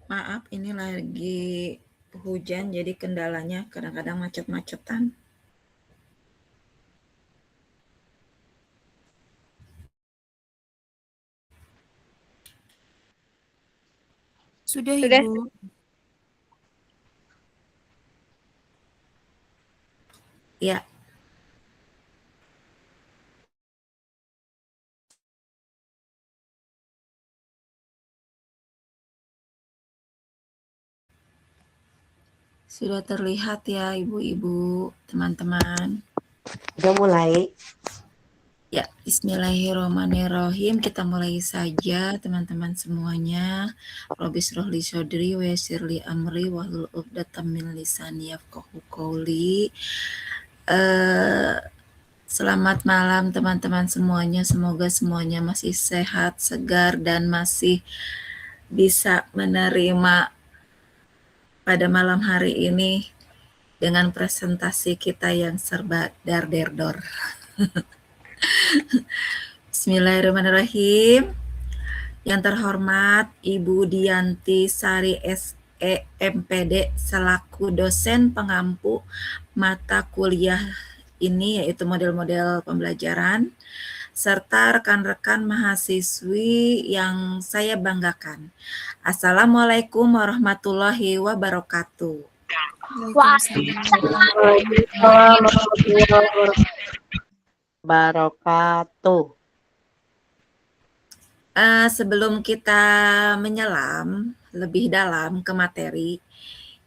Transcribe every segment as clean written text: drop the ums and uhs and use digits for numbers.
Maaf, ini lagi hujan, jadi kendalanya kadang-kadang macet-macetan. Sudah, Sudah. Ibu. Ya, sudah terlihat ya, Ibu-ibu, teman-teman. Udah mulai. Ya, bismillahirrahmanirrahim. Kita mulai saja, teman-teman semuanya. Rabbi shrah li shodri wa yassir li amri wahlul 'uqdatam min lisani yafqahu qouli. Selamat malam teman-teman semuanya. Semoga semuanya masih sehat, segar, dan masih bisa menerima pada malam hari ini dengan presentasi kita yang serba dar-der-dor. Bismillahirrahmanirrahim. Yang terhormat Ibu Dianti Sari SE MPD selaku dosen pengampu mata kuliah ini, yaitu model-model pembelajaran, serta rekan-rekan mahasiswi yang saya banggakan. Assalamualaikum warahmatullahi wabarakatuh. Waalaikumsalam Warahmatullahi wabarakatuh. Sebelum kita menyelam lebih dalam ke materi,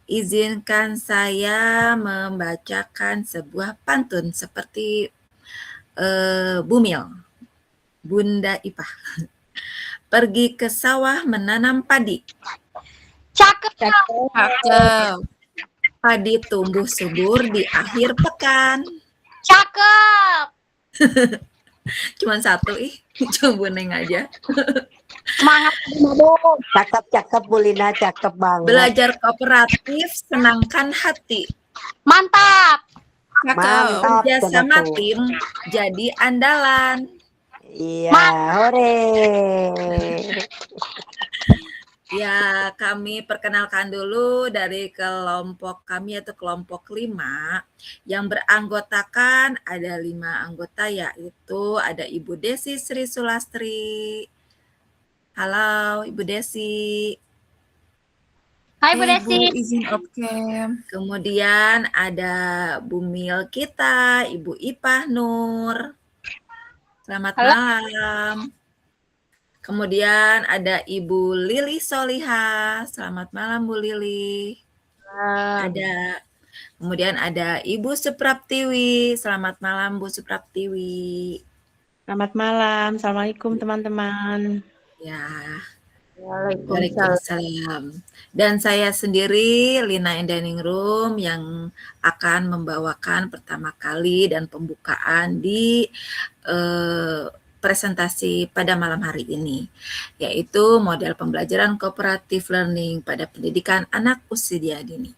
izinkan saya membacakan sebuah pantun seperti Bumil, Bunda Ipah. Pergi ke sawah menanam padi. Cakep. Cakep. Padi tumbuh subur di akhir pekan. Cakep. Cuman satu coba Neng aja. Semangat Bu. Cakep Bu Lina, cakep banget. Belajar kooperatif, senangkan hati. Mantap. Mantap. Kerja sama tim jadi andalan. Iya, hore. Ya, kami perkenalkan dulu dari kelompok kami, yaitu kelompok 5 yang beranggotakan ada 5 anggota, yaitu ada Ibu Desi Sri Sulastri. Halo Ibu Desi. Hai Bu Desi. Izin off-cam. Kemudian ada Bumil kita, Ibu Ipah Nur. Selamat malam. Kemudian ada Ibu Lili Soliha. Selamat malam Bu Lili. Kemudian ada Ibu Supraptiwi. Selamat malam Bu Supraptiwi. Selamat malam. Assalamualaikum teman-teman. Ya. Waalaikumsalam. Dan saya sendiri Lina Endaningrum yang akan membawakan pertama kali dan pembukaan di presentasi pada malam hari ini, yaitu model pembelajaran cooperative learning pada pendidikan anak usia dini.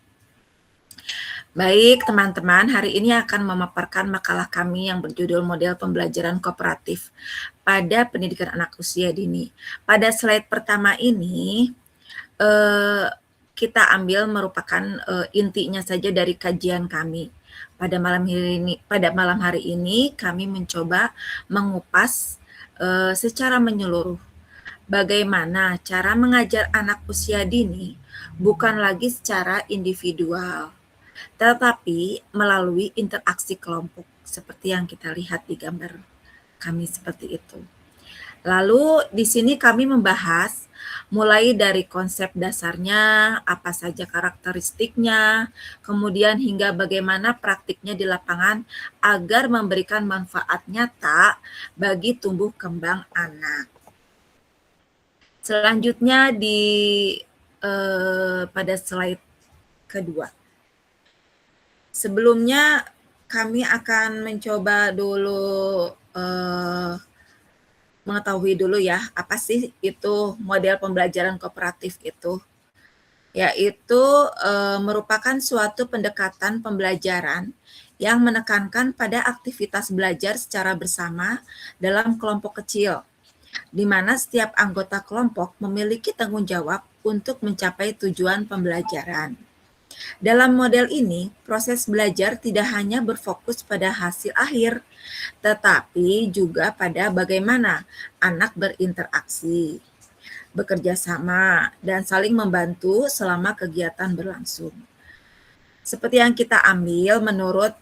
Baik teman-teman, hari ini akan memaparkan makalah kami yang berjudul model pembelajaran kooperatif pada pendidikan anak usia dini. Pada slide pertama ini, kita ambil merupakan intinya saja dari kajian kami. Pada malam hari ini kami mencoba mengupas secara menyeluruh bagaimana cara mengajar anak usia dini bukan lagi secara individual, tetapi melalui interaksi kelompok seperti yang kita lihat di gambar kami seperti itu. Lalu di sini kami membahas mulai dari konsep dasarnya, apa saja karakteristiknya, kemudian hingga bagaimana praktiknya di lapangan agar memberikan manfaat nyata bagi tumbuh kembang anak. Selanjutnya pada slide kedua. Sebelumnya kami akan mencoba dulu mengetahui dulu ya, apa sih itu model pembelajaran kooperatif itu. Yaitu merupakan suatu pendekatan pembelajaran yang menekankan pada aktivitas belajar secara bersama dalam kelompok kecil, di mana setiap anggota kelompok memiliki tanggung jawab untuk mencapai tujuan pembelajaran. Dalam model ini, proses belajar tidak hanya berfokus pada hasil akhir, tetapi juga pada bagaimana anak berinteraksi, bekerja sama, dan saling membantu selama kegiatan berlangsung. Seperti yang kita ambil menurut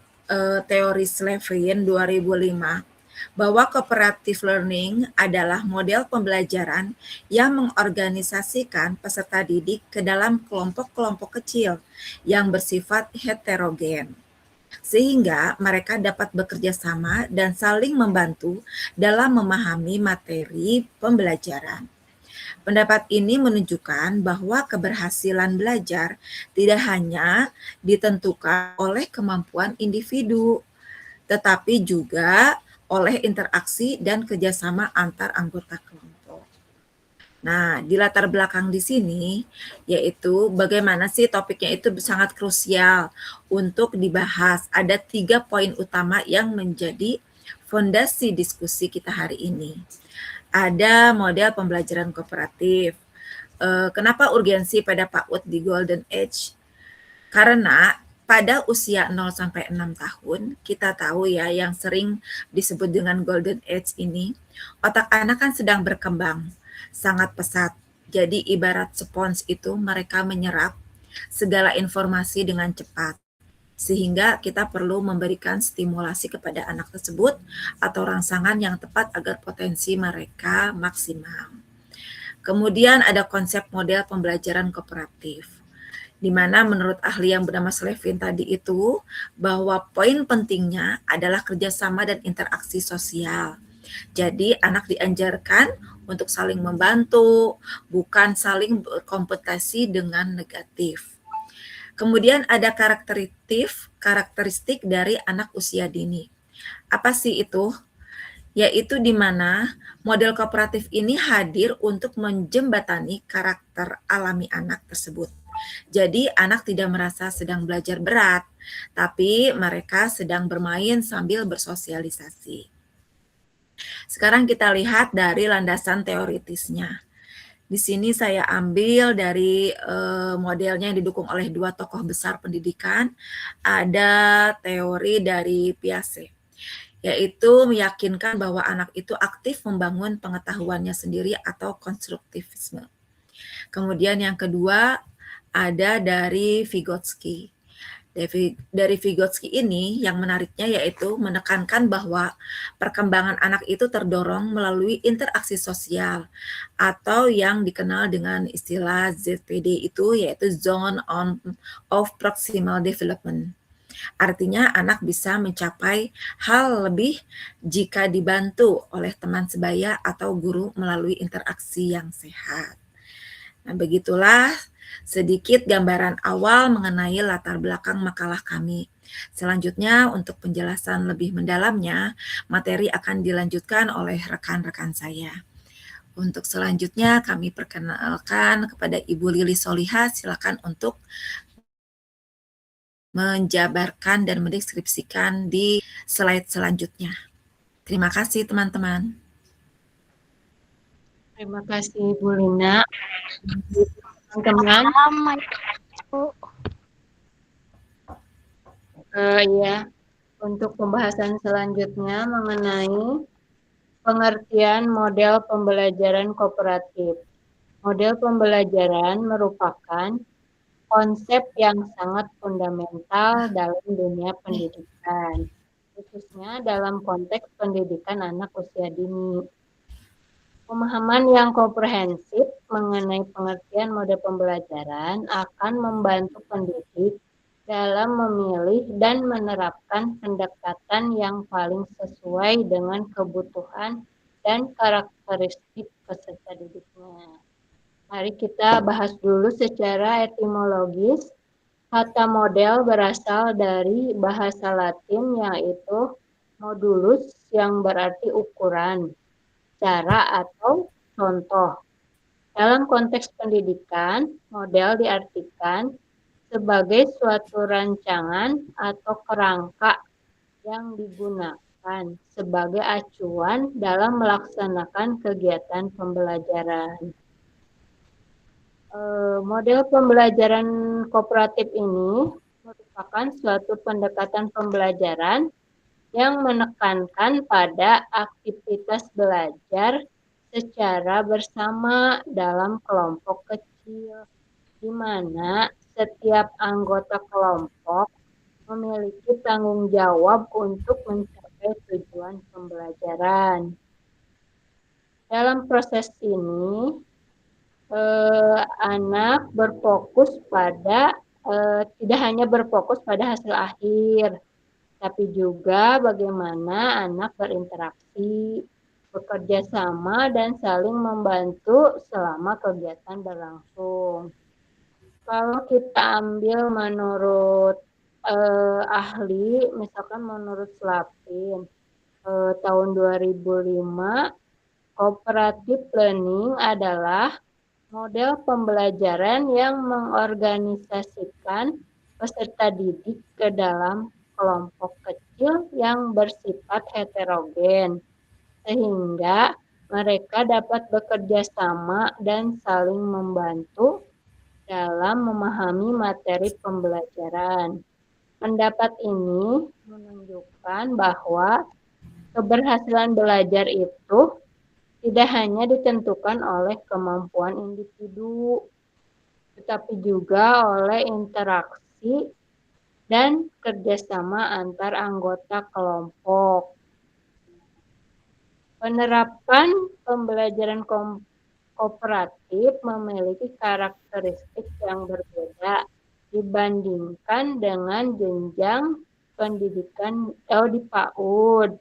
teori Slevin 2005, bahwa cooperative learning adalah model pembelajaran yang mengorganisasikan peserta didik ke dalam kelompok-kelompok kecil yang bersifat heterogen, sehingga mereka dapat bekerja sama dan saling membantu dalam memahami materi pembelajaran. Pendapat ini menunjukkan bahwa keberhasilan belajar tidak hanya ditentukan oleh kemampuan individu, tetapi juga oleh interaksi dan kerjasama antar anggota kelompok. Nah, di latar belakang di sini, yaitu bagaimana sih topiknya itu sangat krusial untuk dibahas. Ada 3 poin utama yang menjadi fondasi diskusi kita hari ini. Ada model pembelajaran kooperatif. Kenapa urgensi pada PAUD di Golden Age? Karena pada usia 0 sampai 6 tahun, kita tahu ya yang sering disebut dengan Golden Age ini, otak anak kan sedang berkembang, sangat pesat. Jadi ibarat spons itu mereka menyerap segala informasi dengan cepat. Sehingga kita perlu memberikan stimulasi kepada anak tersebut atau rangsangan yang tepat agar potensi mereka maksimal. Kemudian ada konsep model pembelajaran kooperatif, di mana menurut ahli yang bernama Slevin tadi itu, bahwa poin pentingnya adalah kerjasama dan interaksi sosial. Jadi anak diajarkan untuk saling membantu, bukan saling berkompetisi dengan negatif. Kemudian ada karakteristik dari anak usia dini. Apa sih itu? Yaitu di mana model kooperatif ini hadir untuk menjembatani karakter alami anak tersebut. Jadi anak tidak merasa sedang belajar berat, tapi mereka sedang bermain sambil bersosialisasi. Sekarang kita lihat dari landasan teoritisnya. Di sini saya ambil dari modelnya yang didukung oleh 2 tokoh besar pendidikan. Ada teori dari Piaget, yaitu meyakinkan bahwa anak itu aktif membangun pengetahuannya sendiri atau konstruktivisme. Kemudian yang kedua ada dari Vygotsky. Dari Vygotsky ini yang menariknya yaitu menekankan bahwa perkembangan anak itu terdorong melalui interaksi sosial atau yang dikenal dengan istilah ZPD itu yaitu Zone of Proximal Development. Artinya anak bisa mencapai hal lebih jika dibantu oleh teman sebaya atau guru melalui interaksi yang sehat. Nah, begitulah sedikit gambaran awal mengenai latar belakang makalah kami. Selanjutnya, untuk penjelasan lebih mendalamnya, materi akan dilanjutkan oleh rekan-rekan saya. Untuk selanjutnya, kami perkenalkan kepada Ibu Lili Soliha, silakan untuk menjabarkan dan mendeskripsikan di slide selanjutnya. Terima kasih, teman-teman. Terima kasih Bu Lina. Teman-teman, ya, untuk pembahasan selanjutnya mengenai pengertian model pembelajaran kooperatif. Model pembelajaran merupakan konsep yang sangat fundamental dalam dunia pendidikan, khususnya dalam konteks pendidikan anak usia dini. Pemahaman yang komprehensif mengenai pengertian model pembelajaran akan membantu pendidik dalam memilih dan menerapkan pendekatan yang paling sesuai dengan kebutuhan dan karakteristik peserta didiknya. Mari kita bahas dulu secara etimologis. Kata model berasal dari bahasa Latin yaitu modulus yang berarti ukuran, cara atau contoh. Dalam konteks pendidikan, model diartikan sebagai suatu rancangan atau kerangka yang digunakan sebagai acuan dalam melaksanakan kegiatan pembelajaran. Model pembelajaran kooperatif ini merupakan suatu pendekatan pembelajaran yang menekankan pada aktivitas belajar secara bersama dalam kelompok kecil, di mana setiap anggota kelompok memiliki tanggung jawab untuk mencapai tujuan pembelajaran. Dalam proses ini, anak berfokus pada tidak hanya berfokus pada hasil akhir, tapi juga bagaimana anak berinteraksi, bekerja sama, dan saling membantu selama kegiatan berlangsung. Kalau kita ambil menurut ahli, misalkan menurut Slapin, tahun 2005, cooperative learning adalah model pembelajaran yang mengorganisasikan peserta didik ke dalam kelompok kecil yang bersifat heterogen, sehingga mereka dapat bekerja sama dan saling membantu dalam memahami materi pembelajaran. Pendapat ini menunjukkan bahwa keberhasilan belajar itu tidak hanya ditentukan oleh kemampuan individu, tetapi juga oleh interaksi dan kerjasama antar anggota kelompok. Penerapan pembelajaran kooperatif memiliki karakteristik yang berbeda dibandingkan dengan jenjang pendidikan di PAUD.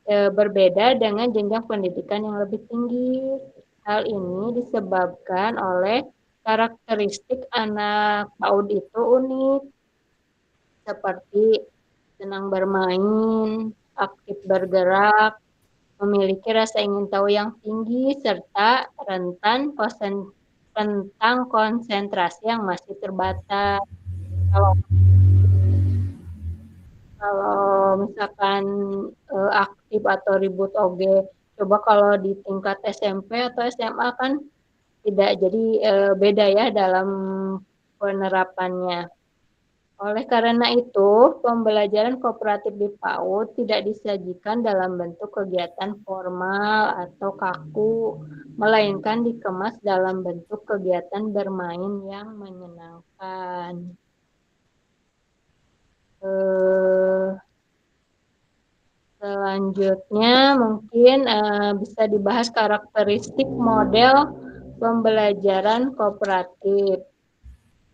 Berbeda dengan jenjang pendidikan yang lebih tinggi. Hal ini disebabkan oleh karakteristik anak PAUD itu unik, seperti senang bermain, aktif bergerak, memiliki rasa ingin tahu yang tinggi, serta rentang konsentrasi yang masih terbatas. Kalau misalkan aktif atau ribut oge, coba kalau di tingkat SMP atau SMA kan tidak, jadi beda ya dalam penerapannya. Oleh karena itu, pembelajaran kooperatif di PAUD tidak disajikan dalam bentuk kegiatan formal atau kaku, melainkan dikemas dalam bentuk kegiatan bermain yang menyenangkan. Selanjutnya mungkin bisa dibahas karakteristik model pembelajaran kooperatif.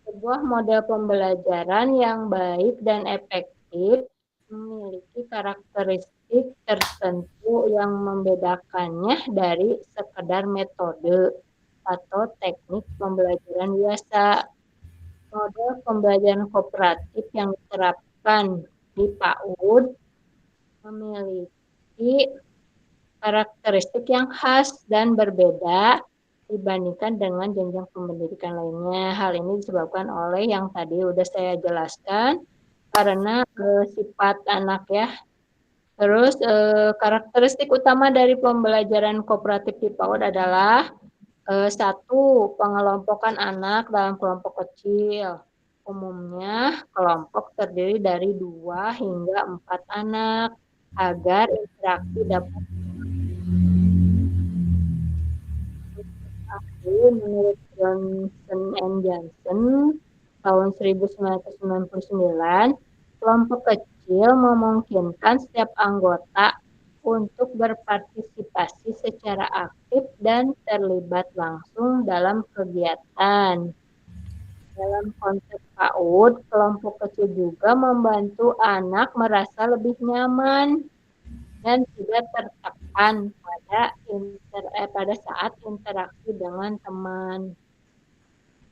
Sebuah model pembelajaran yang baik dan efektif memiliki karakteristik tertentu yang membedakannya dari sekedar metode atau teknik pembelajaran biasa. Model pembelajaran kooperatif yang diterapkan di PAUD memiliki karakteristik yang khas dan berbeda dibandingkan dengan jenjang pendidikan lainnya. Hal ini disebabkan oleh yang tadi udah saya jelaskan, karena sifat anak ya. Terus karakteristik utama dari pembelajaran kooperatif di PAUD adalah satu, pengelompokan anak dalam kelompok kecil. Umumnya kelompok terdiri dari 2 hingga 4 anak agar interaksi dapat. Menurut Johnson and Johnson tahun 1999, kelompok kecil memungkinkan setiap anggota untuk berpartisipasi secara aktif dan terlibat langsung dalam kegiatan. Dalam konteks PAUD, kelompok kecil juga membantu anak merasa lebih nyaman dan tidak tertekan pada saat interaksi dengan teman.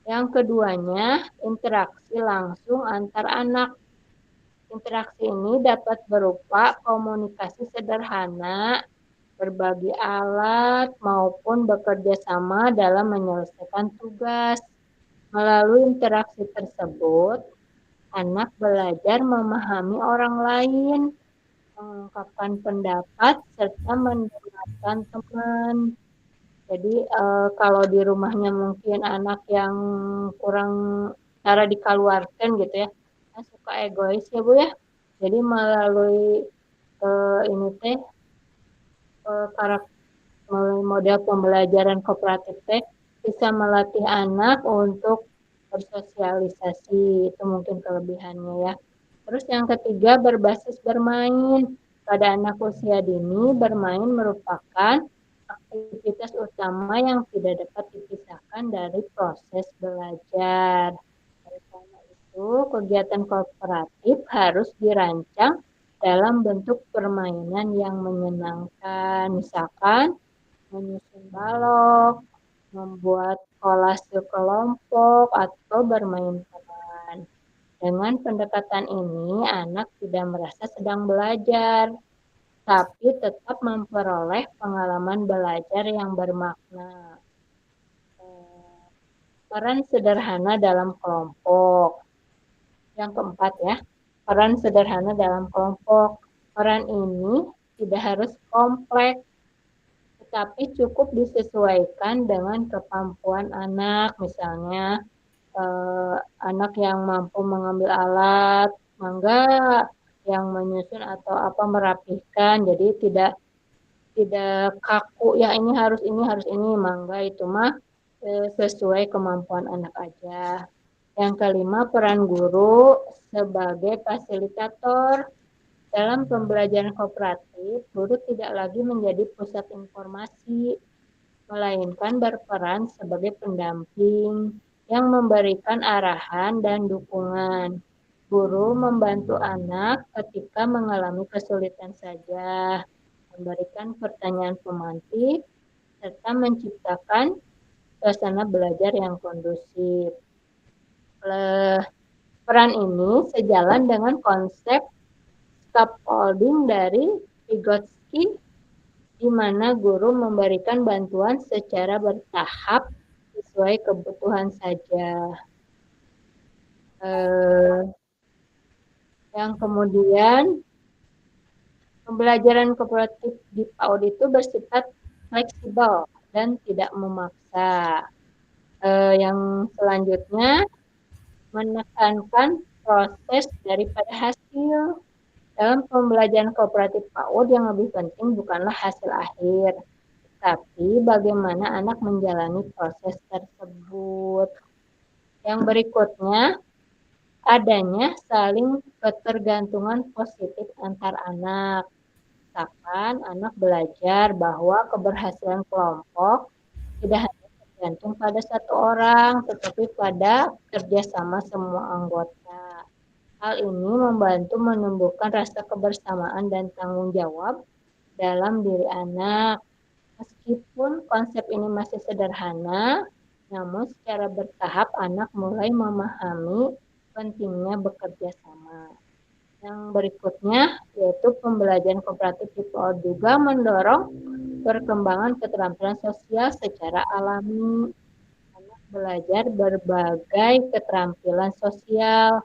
Yang keduanya, interaksi langsung antar anak. Interaksi ini dapat berupa komunikasi sederhana, berbagi alat, maupun bekerja sama dalam menyelesaikan tugas. Melalui interaksi tersebut, anak belajar memahami orang lain, mengungkapkan pendapat, serta mendengarkan teman. Jadi kalau di rumahnya mungkin anak yang kurang cara dikeluarkan gitu ya, kan suka egois ya Bu ya. Jadi melalui ini teh karakter melalui model pembelajaran kooperatif teh bisa melatih anak untuk bersosialisasi, itu mungkin kelebihannya ya. Terus yang ketiga berbasis bermain. Pada anak usia dini, bermain merupakan aktivitas utama yang tidak dapat dipisahkan dari proses belajar. Oleh karena itu, kegiatan kooperatif harus dirancang dalam bentuk permainan yang menyenangkan. Misalkan menyusun balok, membuat kolase kelompok, atau bermain peran. Dengan pendekatan ini, anak tidak merasa sedang belajar, tapi tetap memperoleh pengalaman belajar yang bermakna. Peran sederhana dalam kelompok. Yang keempat ya, peran sederhana dalam kelompok. Peran ini tidak harus kompleks, tetapi cukup disesuaikan dengan kemampuan anak. Misalnya anak yang mampu mengambil alat, mangga yang menyusun atau apa merapihkan. Jadi tidak kaku ya ini harus ini, mangga itu mah sesuai kemampuan anak aja. Yang kelima, peran guru sebagai fasilitator. Dalam pembelajaran kooperatif, guru tidak lagi menjadi pusat informasi, melainkan berperan sebagai pendamping yang memberikan arahan dan dukungan. Guru membantu anak ketika mengalami kesulitan saja, memberikan pertanyaan pemantik, serta menciptakan suasana belajar yang kondusif. Peran ini sejalan dengan konsep scaffolding dari Vygotsky, di mana guru memberikan bantuan secara bertahap sesuai kebutuhan saja. Yang kemudian, pembelajaran kooperatif di PAUD itu bersifat fleksibel dan tidak memaksa. Yang selanjutnya, menekankan proses daripada hasil. Dalam pembelajaran kooperatif PAUD yang lebih penting bukanlah hasil akhir, tapi bagaimana anak menjalani proses tersebut. Yang berikutnya, adanya saling ketergantungan positif antar anak. Misalkan anak belajar bahwa keberhasilan kelompok tidak hanya tergantung pada satu orang, tetapi pada kerjasama semua anggota. Hal ini membantu menumbuhkan rasa kebersamaan dan tanggung jawab dalam diri anak. Meskipun konsep ini masih sederhana, namun secara bertahap anak mulai memahami pentingnya bekerja sama. Yang berikutnya yaitu pembelajaran kooperatif di PAUD juga mendorong perkembangan keterampilan sosial secara alami. Anak belajar berbagai keterampilan sosial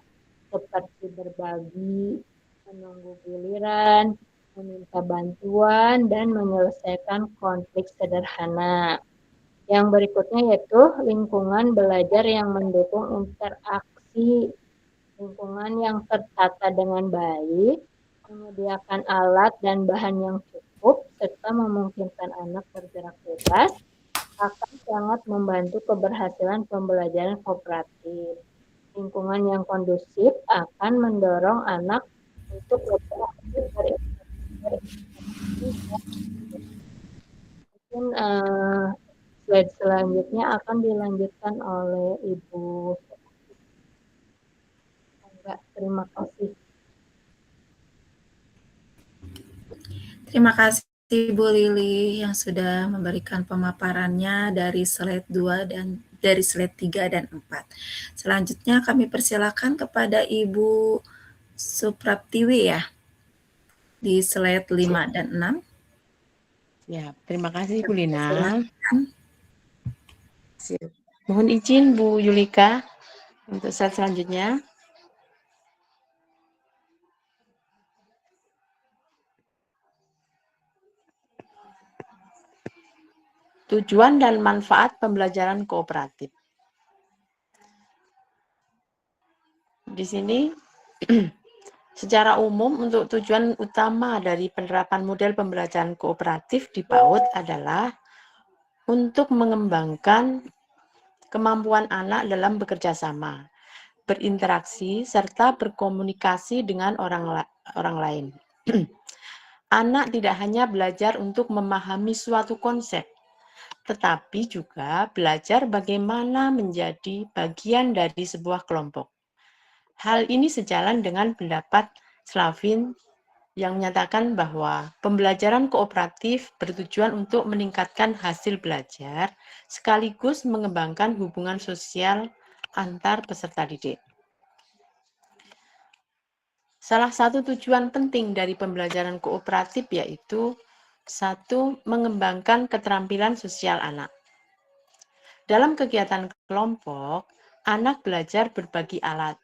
seperti berbagi, menunggu giliran, meminta bantuan, dan menyelesaikan konflik sederhana. Yang berikutnya yaitu lingkungan belajar yang mendukung interaksi, lingkungan yang tertata dengan baik, menyediakan alat dan bahan yang cukup, serta memungkinkan anak bergerak bebas, akan sangat membantu keberhasilan pembelajaran kooperatif. Lingkungan yang kondusif akan mendorong anak untuk lebih aktif mungkin slide selanjutnya akan dilanjutkan oleh Ibu. Terima kasih. Terima kasih Bu Lili yang sudah memberikan pemaparannya dari slide 2 dan dari slide 3 dan 4. Selanjutnya kami persilakan kepada Ibu Supraptiwi ya di slide 5 dan 6. Ya, terima kasih Bu Lina. Silakan. Mohon izin Bu Yulika untuk slide selanjutnya. Tujuan dan manfaat pembelajaran kooperatif. Di sini secara umum untuk tujuan utama dari penerapan model pembelajaran kooperatif di PAUD adalah untuk mengembangkan kemampuan anak dalam bekerja sama, berinteraksi, serta berkomunikasi dengan orang lain. Anak tidak hanya belajar untuk memahami suatu konsep, tetapi juga belajar bagaimana menjadi bagian dari sebuah kelompok. Hal ini sejalan dengan pendapat Slavin yang menyatakan bahwa pembelajaran kooperatif bertujuan untuk meningkatkan hasil belajar sekaligus mengembangkan hubungan sosial antar peserta didik. Salah satu tujuan penting dari pembelajaran kooperatif yaitu 1. Mengembangkan keterampilan sosial anak. Dalam kegiatan kelompok, anak belajar berbagi alat,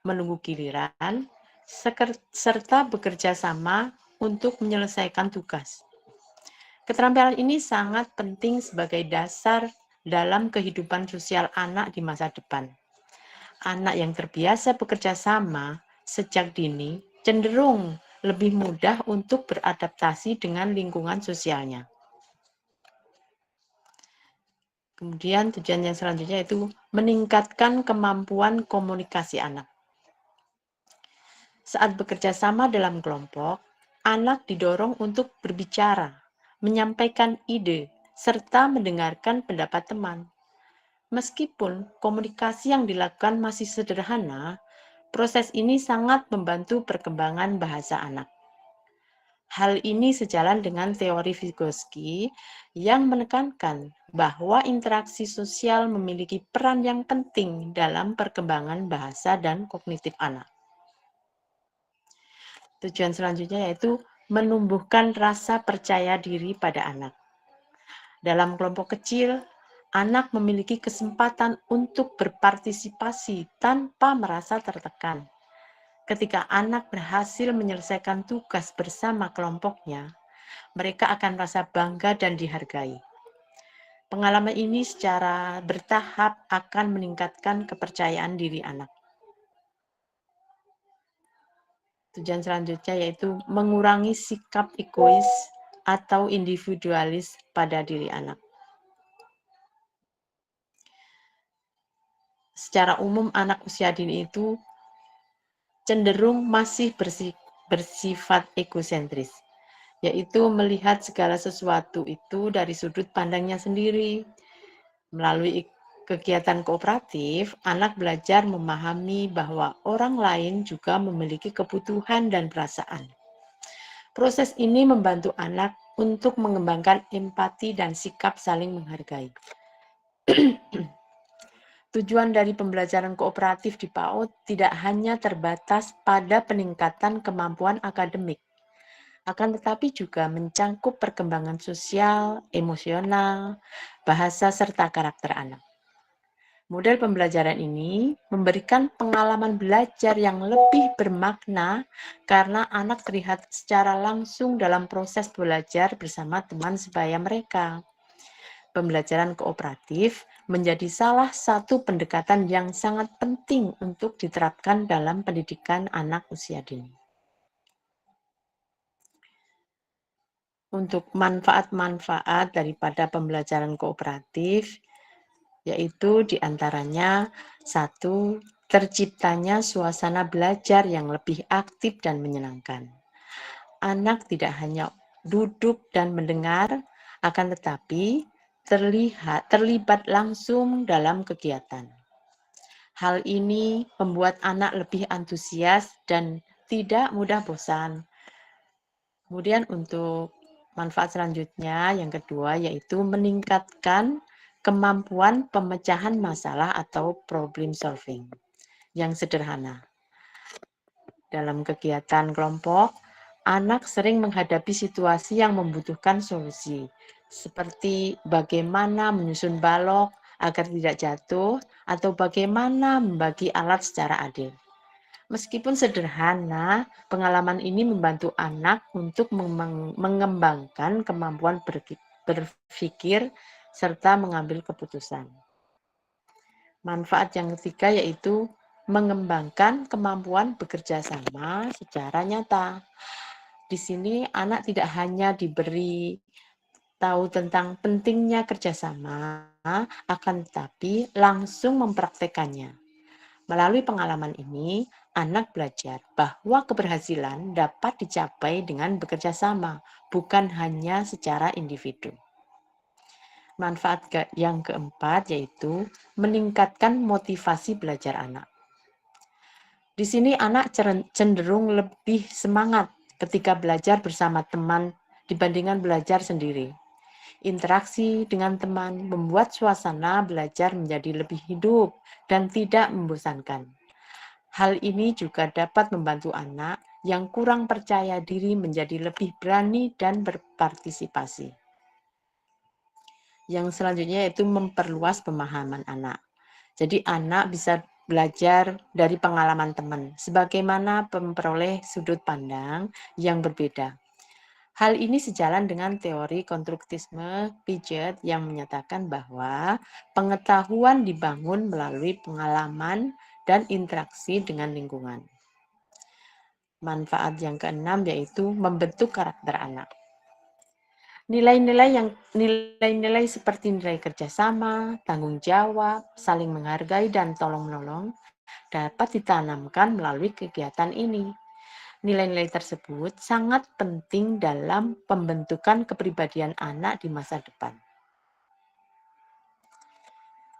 menunggu giliran, serta bekerja sama untuk menyelesaikan tugas. Keterampilan ini sangat penting sebagai dasar dalam kehidupan sosial anak di masa depan. Anak yang terbiasa bekerja sama sejak dini cenderung lebih mudah untuk beradaptasi dengan lingkungan sosialnya. Kemudian tujuan yang selanjutnya itu meningkatkan kemampuan komunikasi anak. Saat bekerja sama dalam kelompok, anak didorong untuk berbicara, menyampaikan ide, serta mendengarkan pendapat teman. Meskipun komunikasi yang dilakukan masih sederhana, proses ini sangat membantu perkembangan bahasa anak. Hal ini sejalan dengan teori Vygotsky yang menekankan bahwa interaksi sosial memiliki peran yang penting dalam perkembangan bahasa dan kognitif anak. Tujuan selanjutnya yaitu menumbuhkan rasa percaya diri pada anak. Dalam kelompok kecil, anak memiliki kesempatan untuk berpartisipasi tanpa merasa tertekan. Ketika anak berhasil menyelesaikan tugas bersama kelompoknya, mereka akan merasa bangga dan dihargai. Pengalaman ini secara bertahap akan meningkatkan kepercayaan diri anak. Tujuan selanjutnya yaitu mengurangi sikap egois atau individualis pada diri anak. Secara umum anak usia dini itu cenderung masih bersifat egosentris, yaitu melihat segala sesuatu itu dari sudut pandangnya sendiri. Melalui kegiatan kooperatif, anak belajar memahami bahwa orang lain juga memiliki kebutuhan dan perasaan. Proses ini membantu anak untuk mengembangkan empati dan sikap saling menghargai. Tujuan dari pembelajaran kooperatif di PAUD tidak hanya terbatas pada peningkatan kemampuan akademik, akan tetapi juga mencangkup perkembangan sosial, emosional, bahasa, serta karakter anak. Model pembelajaran ini memberikan pengalaman belajar yang lebih bermakna karena anak terlihat secara langsung dalam proses belajar bersama teman sebaya mereka. Pembelajaran kooperatif menjadi salah satu pendekatan yang sangat penting untuk diterapkan dalam pendidikan anak usia dini. Untuk manfaat-manfaat daripada pembelajaran kooperatif, yaitu diantaranya 1. Terciptanya suasana belajar yang lebih aktif dan menyenangkan. Anak tidak hanya duduk dan mendengar, akan tetapi terlibat langsung dalam kegiatan. Hal ini membuat anak lebih antusias dan tidak mudah bosan. Kemudian untuk manfaat selanjutnya yang kedua yaitu meningkatkan kemampuan pemecahan masalah atau problem solving yang sederhana. Dalam kegiatan kelompok, anak sering menghadapi situasi yang membutuhkan solusi, seperti bagaimana menyusun balok agar tidak jatuh atau bagaimana membagi alat secara adil. Meskipun sederhana, pengalaman ini membantu anak untuk mengembangkan kemampuan berpikir serta mengambil keputusan. Manfaat yang ketiga yaitu mengembangkan kemampuan bekerja sama secara nyata. Di sini anak tidak hanya diberi tahu tentang pentingnya kerjasama, akan tetapi langsung mempraktekannya. Melalui pengalaman ini, anak belajar bahwa keberhasilan dapat dicapai dengan bekerja sama, bukan hanya secara individu. Manfaat yang keempat yaitu meningkatkan motivasi belajar anak. Di sini anak cenderung lebih semangat ketika belajar bersama teman dibandingkan belajar sendiri. Interaksi dengan teman membuat suasana belajar menjadi lebih hidup dan tidak membosankan. Hal ini juga dapat membantu anak yang kurang percaya diri menjadi lebih berani dan berpartisipasi. Yang selanjutnya yaitu memperluas pemahaman anak. Jadi anak bisa belajar dari pengalaman teman, sebagaimana memperoleh sudut pandang yang berbeda. Hal ini sejalan dengan teori konstruktisme Piaget yang menyatakan bahwa pengetahuan dibangun melalui pengalaman dan interaksi dengan lingkungan. Manfaat yang keenam yaitu membentuk karakter anak. Nilai-nilai seperti nilai kerjasama, tanggung jawab, saling menghargai, dan tolong-menolong dapat ditanamkan melalui kegiatan ini. Nilai-nilai tersebut sangat penting dalam pembentukan kepribadian anak di masa depan.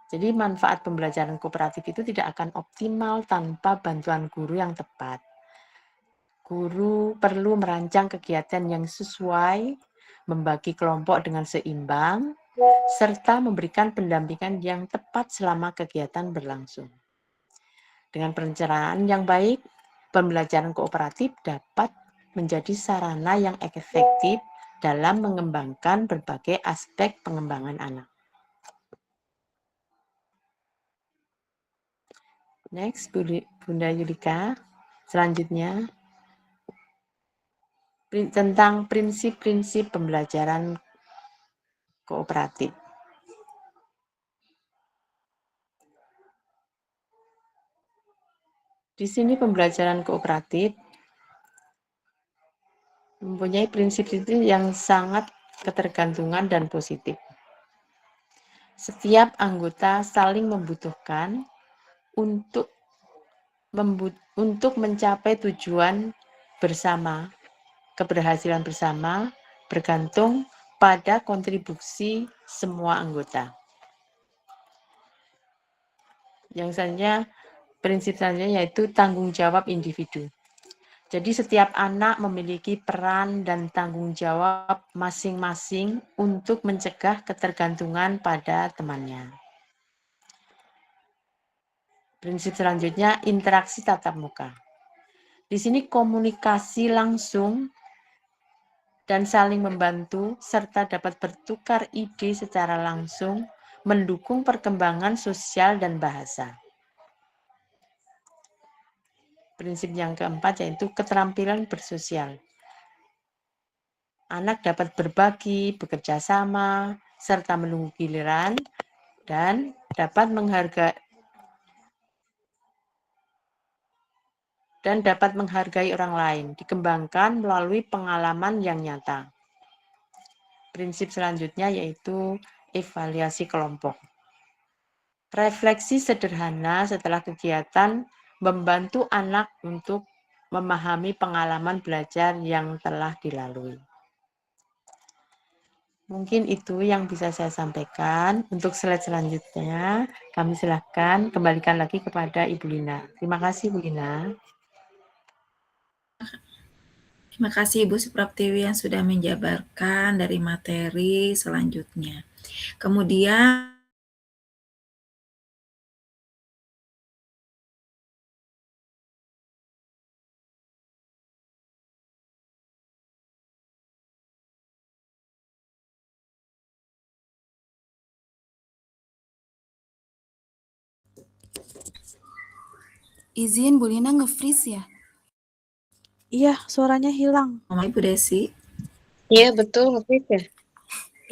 Jadi manfaat pembelajaran kooperatif itu tidak akan optimal tanpa bantuan guru yang tepat. Guru perlu merancang kegiatan yang sesuai, membagi kelompok dengan seimbang, serta memberikan pendampingan yang tepat selama kegiatan berlangsung. Dengan perencanaan yang baik, pembelajaran kooperatif dapat menjadi sarana yang efektif dalam mengembangkan berbagai aspek pengembangan anak. Next, Bunda Yulika. Selanjutnya, tentang prinsip-prinsip pembelajaran kooperatif. Di sini pembelajaran kooperatif mempunyai prinsip-prinsip yang sangat ketergantungan dan positif. Setiap anggota saling membutuhkan untuk mencapai tujuan bersama. Keberhasilan bersama bergantung pada kontribusi semua anggota. Yang selanjutnya, prinsip selanjutnya yaitu tanggung jawab individu. Jadi setiap anak memiliki peran dan tanggung jawab masing-masing untuk mencegah ketergantungan pada temannya. Prinsip selanjutnya, interaksi tatap muka. Di sini komunikasi langsung dan saling membantu serta dapat bertukar ide secara langsung mendukung perkembangan sosial dan bahasa. Prinsip yang keempat yaitu keterampilan bersosial. Anak dapat berbagi, bekerja sama, serta menunggu giliran dan dapat menghargai orang lain, dikembangkan melalui pengalaman yang nyata. Prinsip selanjutnya yaitu evaluasi kelompok. Refleksi sederhana setelah kegiatan membantu anak untuk memahami pengalaman belajar yang telah dilalui. Mungkin itu yang bisa saya sampaikan. Untuk slide selanjutnya, kami silakan kembalikan lagi kepada Ibu Lina. Terima kasih, Bu Lina. Terima kasih Ibu Supraptiwi yang sudah menjabarkan dari materi selanjutnya. Kemudian Izin Bu Lina nge-freeze ya? Iya, suaranya hilang. Ibu Desi. Iya betul, nge-freeze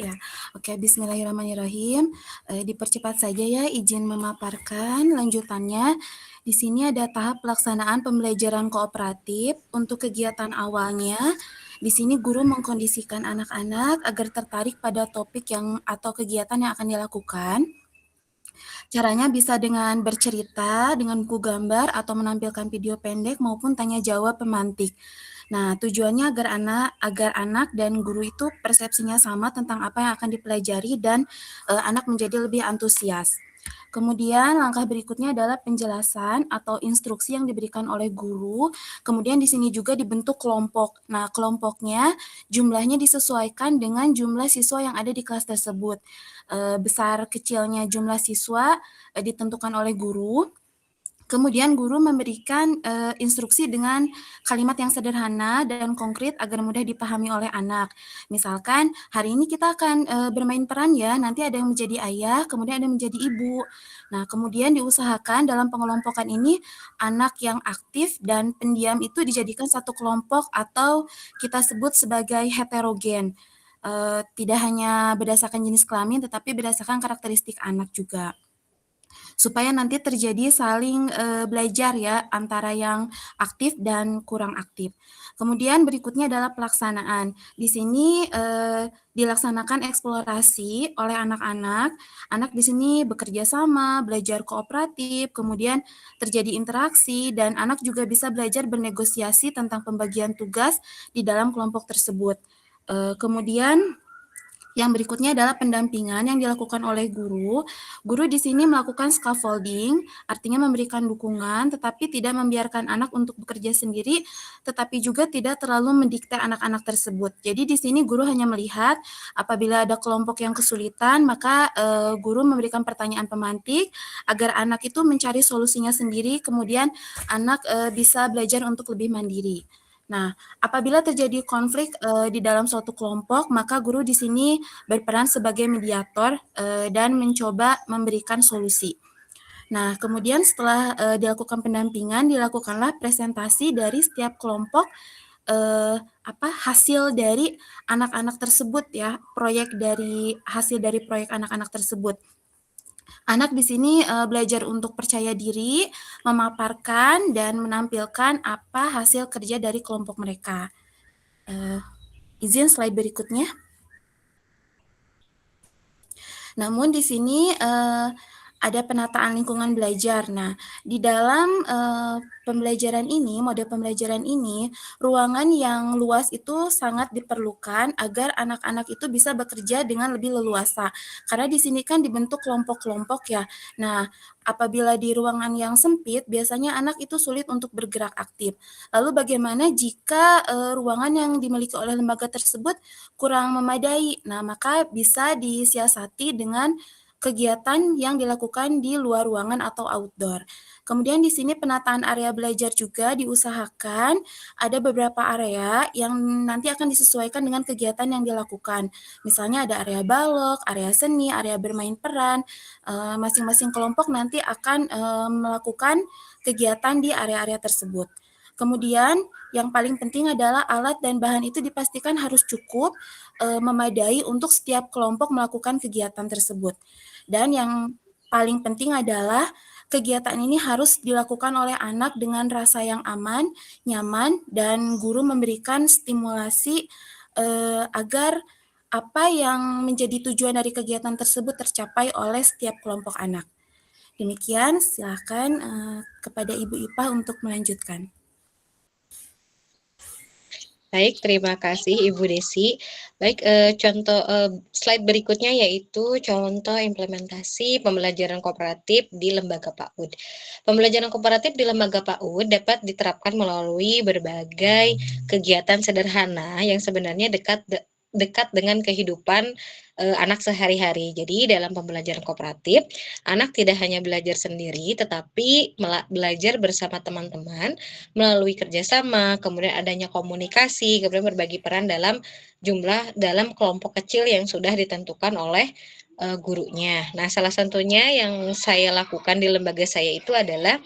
ya. Ya, oke, Bismillahirrahmanirrahim. Dipercepat saja ya, izin memaparkan lanjutannya. Di sini ada tahap pelaksanaan pembelajaran kooperatif. Untuk kegiatan awalnya, di sini guru mengkondisikan anak-anak agar tertarik pada topik yang atau kegiatan yang akan dilakukan. Caranya bisa dengan bercerita, dengan buku gambar, atau menampilkan video pendek maupun tanya jawab pemantik. Nah, tujuannya agar anak dan guru itu persepsinya sama tentang apa yang akan dipelajari dan anak menjadi lebih antusias. Kemudian langkah berikutnya adalah penjelasan atau instruksi yang diberikan oleh guru. Kemudian di sini juga dibentuk kelompok. Nah, kelompoknya jumlahnya disesuaikan dengan jumlah siswa yang ada di kelas tersebut. Besar kecilnya jumlah siswa ditentukan oleh guru. Kemudian guru memberikan instruksi dengan kalimat yang sederhana dan konkret agar mudah dipahami oleh anak. Misalkan, hari ini kita akan bermain peran ya, nanti ada yang menjadi ayah, kemudian ada yang menjadi ibu. Nah, kemudian diusahakan dalam pengelompokan ini, anak yang aktif dan pendiam itu dijadikan satu kelompok atau kita sebut sebagai heterogen. Tidak hanya berdasarkan jenis kelamin, tetapi berdasarkan karakteristik anak juga. Supaya nanti terjadi saling belajar ya antara yang aktif dan kurang aktif. Kemudian berikutnya adalah pelaksanaan. Di sini dilaksanakan eksplorasi oleh anak-anak. Anak di sini bekerja sama, belajar kooperatif, kemudian terjadi interaksi dan anak juga bisa belajar bernegosiasi tentang pembagian tugas di dalam kelompok tersebut. Kemudian yang berikutnya adalah pendampingan yang dilakukan oleh guru. Guru di sini melakukan scaffolding, artinya memberikan dukungan, tetapi tidak membiarkan anak untuk bekerja sendiri, tetapi juga tidak terlalu mendikte anak-anak tersebut. Jadi di sini guru hanya melihat apabila ada kelompok yang kesulitan, maka guru memberikan pertanyaan pemantik agar anak itu mencari solusinya sendiri, kemudian anak bisa belajar untuk lebih mandiri. Nah, apabila terjadi konflik di dalam suatu kelompok, maka guru di sini berperan sebagai mediator dan mencoba memberikan solusi. Nah, kemudian setelah dilakukan pendampingan, dilakukanlah presentasi dari setiap kelompok hasil dari anak-anak tersebut ya, hasil dari proyek anak-anak tersebut. Anak di sini belajar untuk percaya diri, memaparkan dan menampilkan apa hasil kerja dari kelompok mereka. Izin slide berikutnya. Namun di sini ada penataan lingkungan belajar. Nah, di dalam pembelajaran ini, mode pembelajaran ini, ruangan yang luas itu sangat diperlukan agar anak-anak itu bisa bekerja dengan lebih leluasa. Karena di sini kan dibentuk kelompok-kelompok ya. Nah, apabila di ruangan yang sempit, biasanya anak itu sulit untuk bergerak aktif. Lalu bagaimana jika ruangan yang dimiliki oleh lembaga tersebut kurang memadai? Nah, maka bisa disiasati dengan kegiatan yang dilakukan di luar ruangan atau outdoor. Kemudian di sini penataan area belajar juga diusahakan ada beberapa area yang nanti akan disesuaikan dengan kegiatan yang dilakukan. Misalnya ada area balok, area seni, area bermain peran. Masing-masing kelompok nanti akan melakukan kegiatan di area-area tersebut. Kemudian yang paling penting adalah alat dan bahan itu dipastikan harus cukup memadai untuk setiap kelompok melakukan kegiatan tersebut. Dan yang paling penting adalah kegiatan ini harus dilakukan oleh anak dengan rasa yang aman, nyaman, dan guru memberikan stimulasi agar apa yang menjadi tujuan dari kegiatan tersebut tercapai oleh setiap kelompok anak. Demikian, silakan kepada Ibu Ipah untuk melanjutkan. Baik, terima kasih Ibu Desi. Baik, contoh slide berikutnya yaitu contoh implementasi pembelajaran kooperatif di lembaga PAUD. Pembelajaran kooperatif di lembaga PAUD dapat diterapkan melalui berbagai kegiatan sederhana yang sebenarnya dekat dengan kehidupan anak sehari-hari. Jadi dalam pembelajaran kooperatif, anak tidak hanya belajar sendiri, tetapi belajar bersama teman-teman melalui kerjasama, kemudian adanya komunikasi, kemudian berbagi peran dalam kelompok kecil yang sudah ditentukan oleh gurunya. Nah, salah satunya yang saya lakukan di lembaga saya itu adalah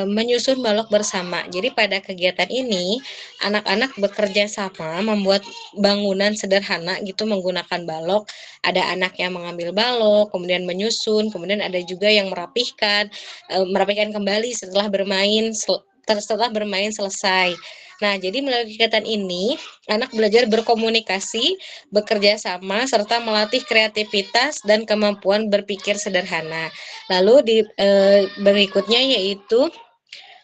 menyusun balok bersama. Jadi pada kegiatan ini anak-anak bekerja sama membuat bangunan sederhana gitu menggunakan balok. Ada anak yang mengambil balok, kemudian menyusun, kemudian ada juga yang merapihkan kembali setelah bermain selesai. Nah, jadi melalui kegiatan ini anak belajar berkomunikasi, bekerja sama, serta melatih kreativitas dan kemampuan berpikir sederhana. Lalu berikutnya yaitu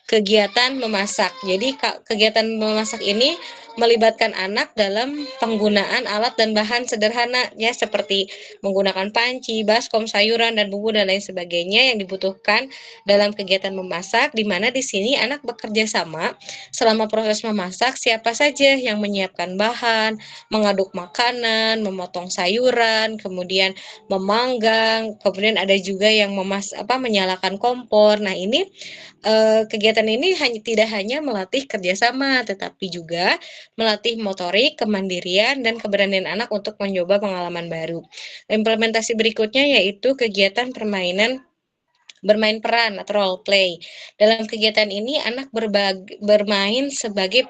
kegiatan memasak. Jadi kegiatan memasak ini melibatkan anak dalam penggunaan alat dan bahan sederhana ya seperti menggunakan panci, baskom, sayuran dan bumbu dan lain sebagainya yang dibutuhkan dalam kegiatan memasak, di mana di sini anak bekerja sama selama proses memasak, siapa saja yang menyiapkan bahan, mengaduk makanan, memotong sayuran, kemudian memanggang, kemudian ada juga yang menyalakan kompor. Nah, ini kegiatan ini tidak hanya melatih kerjasama, tetapi juga melatih motorik, kemandirian, dan keberanian anak untuk mencoba pengalaman baru. Implementasi berikutnya yaitu kegiatan bermain peran atau role play. Dalam kegiatan ini anak bermain sebagai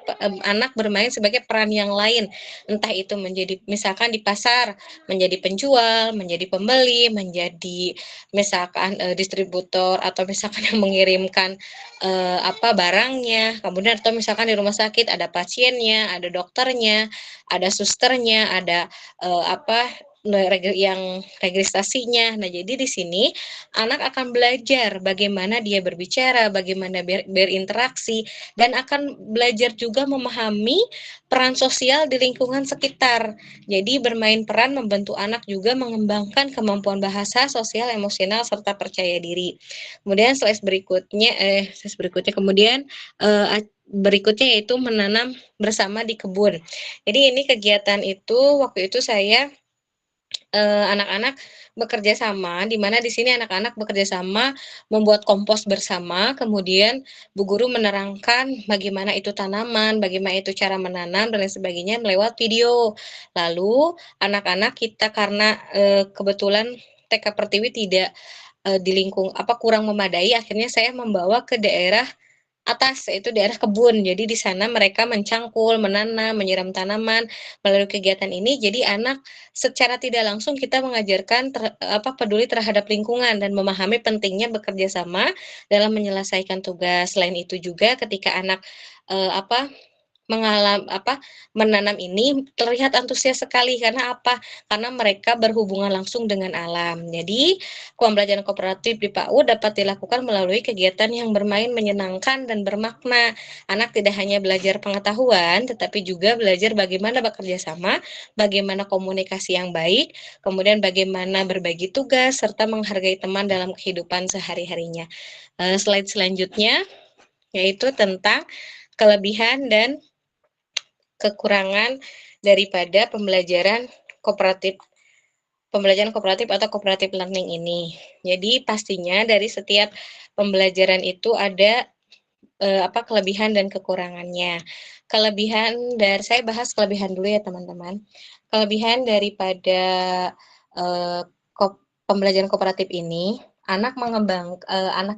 peran yang lain, entah itu menjadi misalkan di pasar menjadi penjual, menjadi pembeli, menjadi misalkan distributor atau misalkan yang mengirimkan barangnya. Kemudian atau misalkan di rumah sakit ada pasiennya, ada dokternya, ada susternya, ada yang registrasinya. Nah, jadi di sini anak akan belajar bagaimana dia berbicara, bagaimana berinteraksi, dan akan belajar juga memahami peran sosial di lingkungan sekitar. Jadi bermain peran membantu anak juga mengembangkan kemampuan bahasa, sosial, emosional, serta percaya diri. Kemudian berikutnya yaitu menanam bersama di kebun. Jadi ini kegiatan itu waktu itu saya anak-anak bekerja sama, di mana di sini anak-anak bekerja sama membuat kompos bersama, kemudian Bu Guru menerangkan bagaimana itu tanaman, bagaimana itu cara menanam, dan lain sebagainya lewat video. Lalu anak-anak kita karena kebetulan TK Pertiwi tidak kurang memadai, akhirnya saya membawa ke daerah atas, yaitu daerah kebun. Jadi di sana mereka mencangkul, menanam, menyiram tanaman melalui kegiatan ini. Jadi anak secara tidak langsung kita mengajarkan peduli terhadap lingkungan dan memahami pentingnya bekerja sama dalam menyelesaikan tugas. Selain itu juga ketika anak menanam ini terlihat antusias sekali karena apa? Karena mereka berhubungan langsung dengan alam. Jadi, pembelajaran kooperatif di PAUD dapat dilakukan melalui kegiatan yang bermain menyenangkan dan bermakna. Anak tidak hanya belajar pengetahuan, tetapi juga belajar bagaimana bekerja sama, bagaimana komunikasi yang baik, kemudian bagaimana berbagi tugas, serta menghargai teman dalam kehidupan sehari-harinya. Slide selanjutnya, yaitu tentang kelebihan dan kekurangan daripada pembelajaran kooperatif atau cooperative learning ini. Jadi pastinya dari setiap pembelajaran itu ada kelebihan dan kekurangannya. Saya bahas kelebihan dulu ya teman-teman. Kelebihan daripada pembelajaran kooperatif ini, anak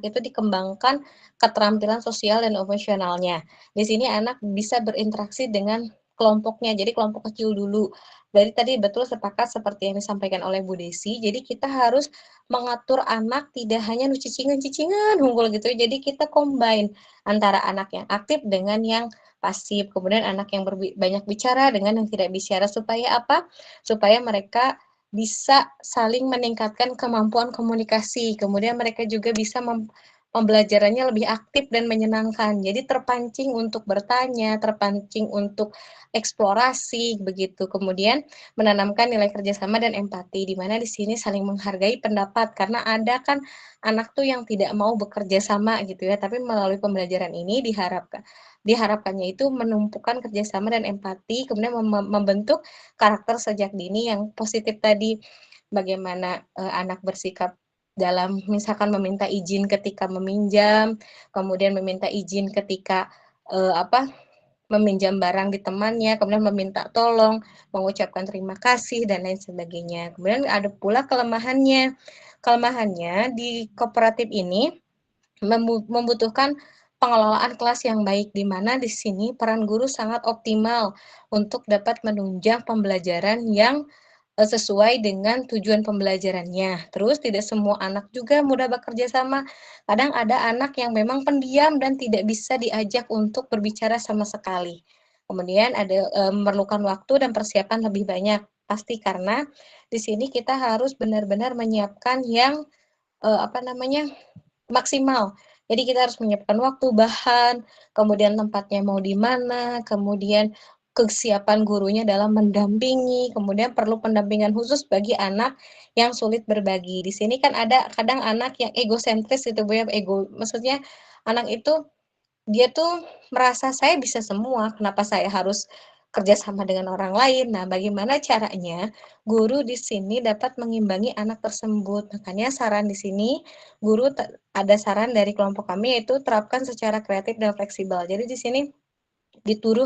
itu dikembangkan keterampilan sosial dan emosionalnya. Di sini anak bisa berinteraksi dengan kelompoknya, jadi kelompok kecil dulu. Dari tadi betul sepakat seperti yang disampaikan oleh Bu Desi, jadi kita harus mengatur anak tidak hanya cicingan unggul gitu, jadi kita combine antara anak yang aktif dengan yang pasif, kemudian anak yang banyak bicara dengan yang tidak bicara, supaya apa? Supaya mereka bisa saling meningkatkan kemampuan komunikasi, kemudian mereka juga bisa pembelajarannya lebih aktif dan menyenangkan. Jadi terpancing untuk bertanya, terpancing untuk eksplorasi begitu. Kemudian menanamkan nilai kerjasama dan empati, di mana di sini saling menghargai pendapat, karena ada kan anak tuh yang tidak mau bekerja sama gitu ya. Tapi melalui pembelajaran ini diharapkannya itu menumpukan kerjasama dan empati, kemudian membentuk karakter sejak dini yang positif tadi. Bagaimana anak bersikap dalam misalkan meminta izin ketika meminjam, kemudian meminta izin ketika meminjam barang di temannya, kemudian meminta tolong, mengucapkan terima kasih, dan lain sebagainya. Kemudian ada pula kelemahannya. Kelemahannya di kooperatif ini membutuhkan pengelolaan kelas yang baik, di mana di sini peran guru sangat optimal untuk dapat menunjang pembelajaran yang sesuai dengan tujuan pembelajarannya. Terus tidak semua anak juga mudah bekerja sama. Kadang ada anak yang memang pendiam dan tidak bisa diajak untuk berbicara sama sekali. Kemudian ada memerlukan waktu dan persiapan lebih banyak. Pasti karena di sini kita harus benar-benar menyiapkan yang maksimal. Jadi kita harus menyiapkan waktu, bahan, kemudian tempatnya mau di mana, kemudian kesiapan gurunya dalam mendampingi, kemudian perlu pendampingan khusus bagi anak yang sulit berbagi. Di sini kan ada kadang anak yang egosentris gitu Bu ya, maksudnya anak itu dia tuh merasa saya bisa semua, kenapa saya harus kerja sama dengan orang lain. Nah, bagaimana caranya guru di sini dapat mengimbangi anak tersebut. Makanya saran di sini guru ada saran dari kelompok kami yaitu terapkan secara kreatif dan fleksibel. Jadi di sini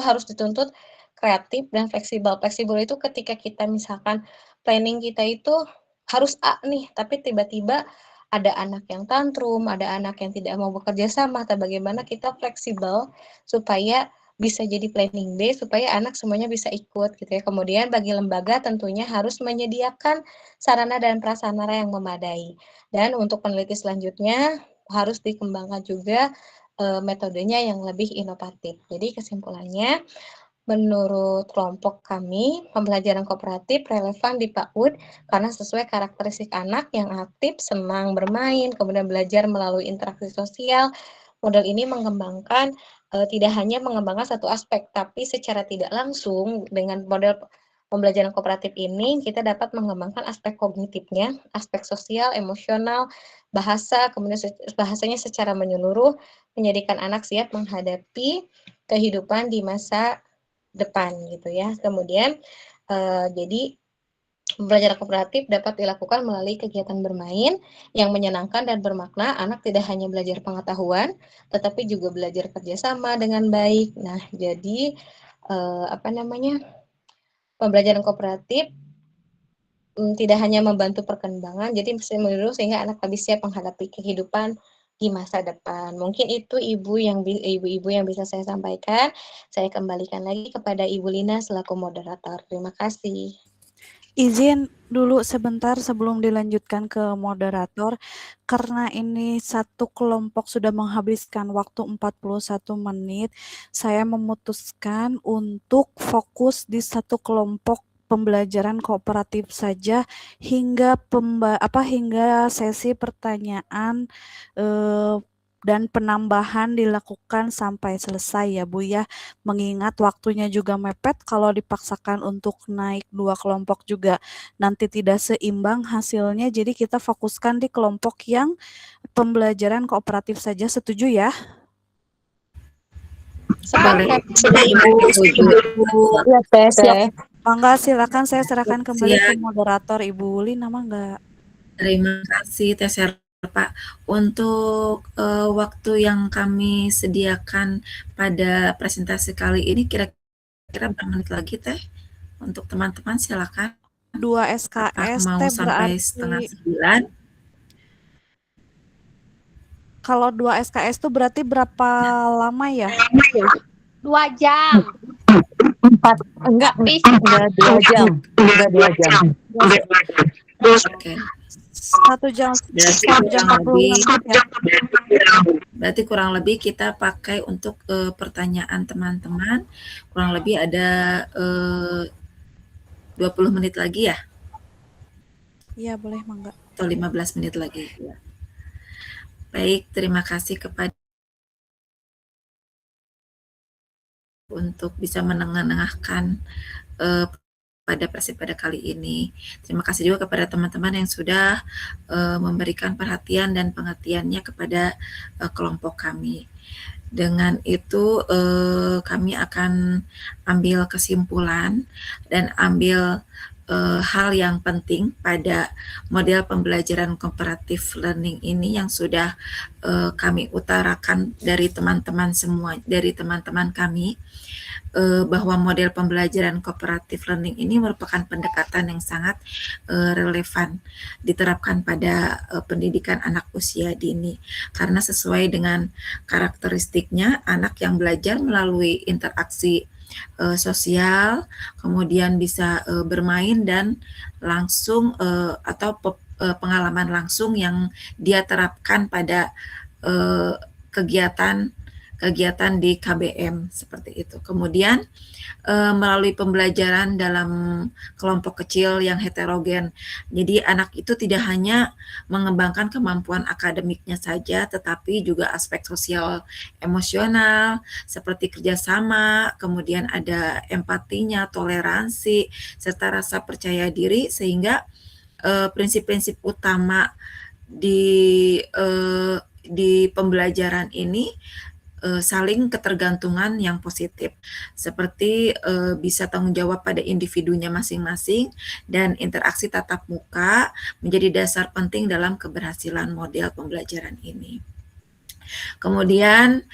harus dituntut kreatif dan fleksibel. Fleksibel itu ketika kita misalkan planning kita itu harus A nih, tapi tiba-tiba ada anak yang tantrum, ada anak yang tidak mau bekerja sama, atau bagaimana kita fleksibel supaya bisa jadi planning B, supaya anak semuanya bisa ikut gitu ya. Kemudian bagi lembaga tentunya harus menyediakan sarana dan prasarana yang memadai. Dan untuk peneliti selanjutnya harus dikembangkan juga metodenya yang lebih inovatif. Jadi kesimpulannya, menurut kelompok kami, pembelajaran kooperatif relevan di PAUD karena sesuai karakteristik anak yang aktif, senang bermain, kemudian belajar melalui interaksi sosial. Model ini mengembangkan, tidak hanya mengembangkan satu aspek, tapi secara tidak langsung dengan model pembelajaran kooperatif ini, kita dapat mengembangkan aspek kognitifnya, aspek sosial, emosional, bahasa, kemudian bahasanya secara menyeluruh, menjadikan anak siap menghadapi kehidupan di masa depan gitu ya. Kemudian jadi pembelajaran kooperatif dapat dilakukan melalui kegiatan bermain yang menyenangkan dan bermakna. Anak tidak hanya belajar pengetahuan, tetapi juga belajar kerjasama dengan baik. Nah, jadi pembelajaran kooperatif tidak hanya membantu perkembangan, jadi menyeluruh sehingga anak lebih siap menghadapi kehidupan di masa depan. Mungkin itu ibu-ibu yang bisa saya sampaikan. Saya kembalikan lagi kepada Ibu Lina selaku moderator. Terima kasih. Izin dulu sebentar sebelum dilanjutkan ke moderator, karena ini satu kelompok sudah menghabiskan waktu 41 menit, saya memutuskan untuk fokus di satu kelompok pembelajaran kooperatif saja hingga hingga sesi pertanyaan dan penambahan dilakukan sampai selesai ya Bu ya. Mengingat waktunya juga mepet, kalau dipaksakan untuk naik 2 kelompok juga nanti tidak seimbang hasilnya. Jadi kita fokuskan di kelompok yang pembelajaran kooperatif saja, setuju ya? Boleh. Ibu. Siap. Mangga, silakan saya serahkan kembali ke moderator Ibu Lina, mangga. Terima kasih Teh Pak. Untuk waktu yang kami sediakan pada presentasi kali ini kira-kira berapa menit lagi Teh? Untuk teman-teman silakan. 2 SKS mau Teh sampai berarti 8:30. Kalau 2 SKS itu berarti berapa lama ya? 2 jam. 4 enggak 2 jam. Udah 2 jam. Oke. 1 jam 40 menit ya. Berarti kurang lebih kita pakai untuk pertanyaan teman-teman kurang lebih ada 20 menit lagi ya? Iya, boleh mangga. Atau 15 menit lagi ya. Baik, terima kasih kepada untuk bisa menengah-nengahkan pada kali ini. Terima kasih juga kepada teman-teman yang sudah memberikan perhatian dan pengertiannya kepada kelompok kami. Dengan itu kami akan ambil kesimpulan dan ambil hal yang penting pada model pembelajaran komparatif learning ini yang sudah kami utarakan dari teman-teman kami, bahwa model pembelajaran kooperatif learning ini merupakan pendekatan yang sangat relevan diterapkan pada pendidikan anak usia dini, karena sesuai dengan karakteristiknya anak yang belajar melalui interaksi sosial, kemudian bisa bermain dan langsung atau pengalaman langsung yang dia terapkan pada kegiatan di KBM seperti itu. Kemudian melalui pembelajaran dalam kelompok kecil yang heterogen. Jadi anak itu tidak hanya mengembangkan kemampuan akademiknya saja, tetapi juga aspek sosial emosional seperti kerjasama, kemudian ada empatinya, toleransi, serta rasa percaya diri, sehingga prinsip-prinsip utama di pembelajaran ini saling ketergantungan yang positif, seperti bisa tanggung jawab pada individunya masing-masing, dan interaksi tatap muka menjadi dasar penting dalam keberhasilan model pembelajaran ini. Kemudian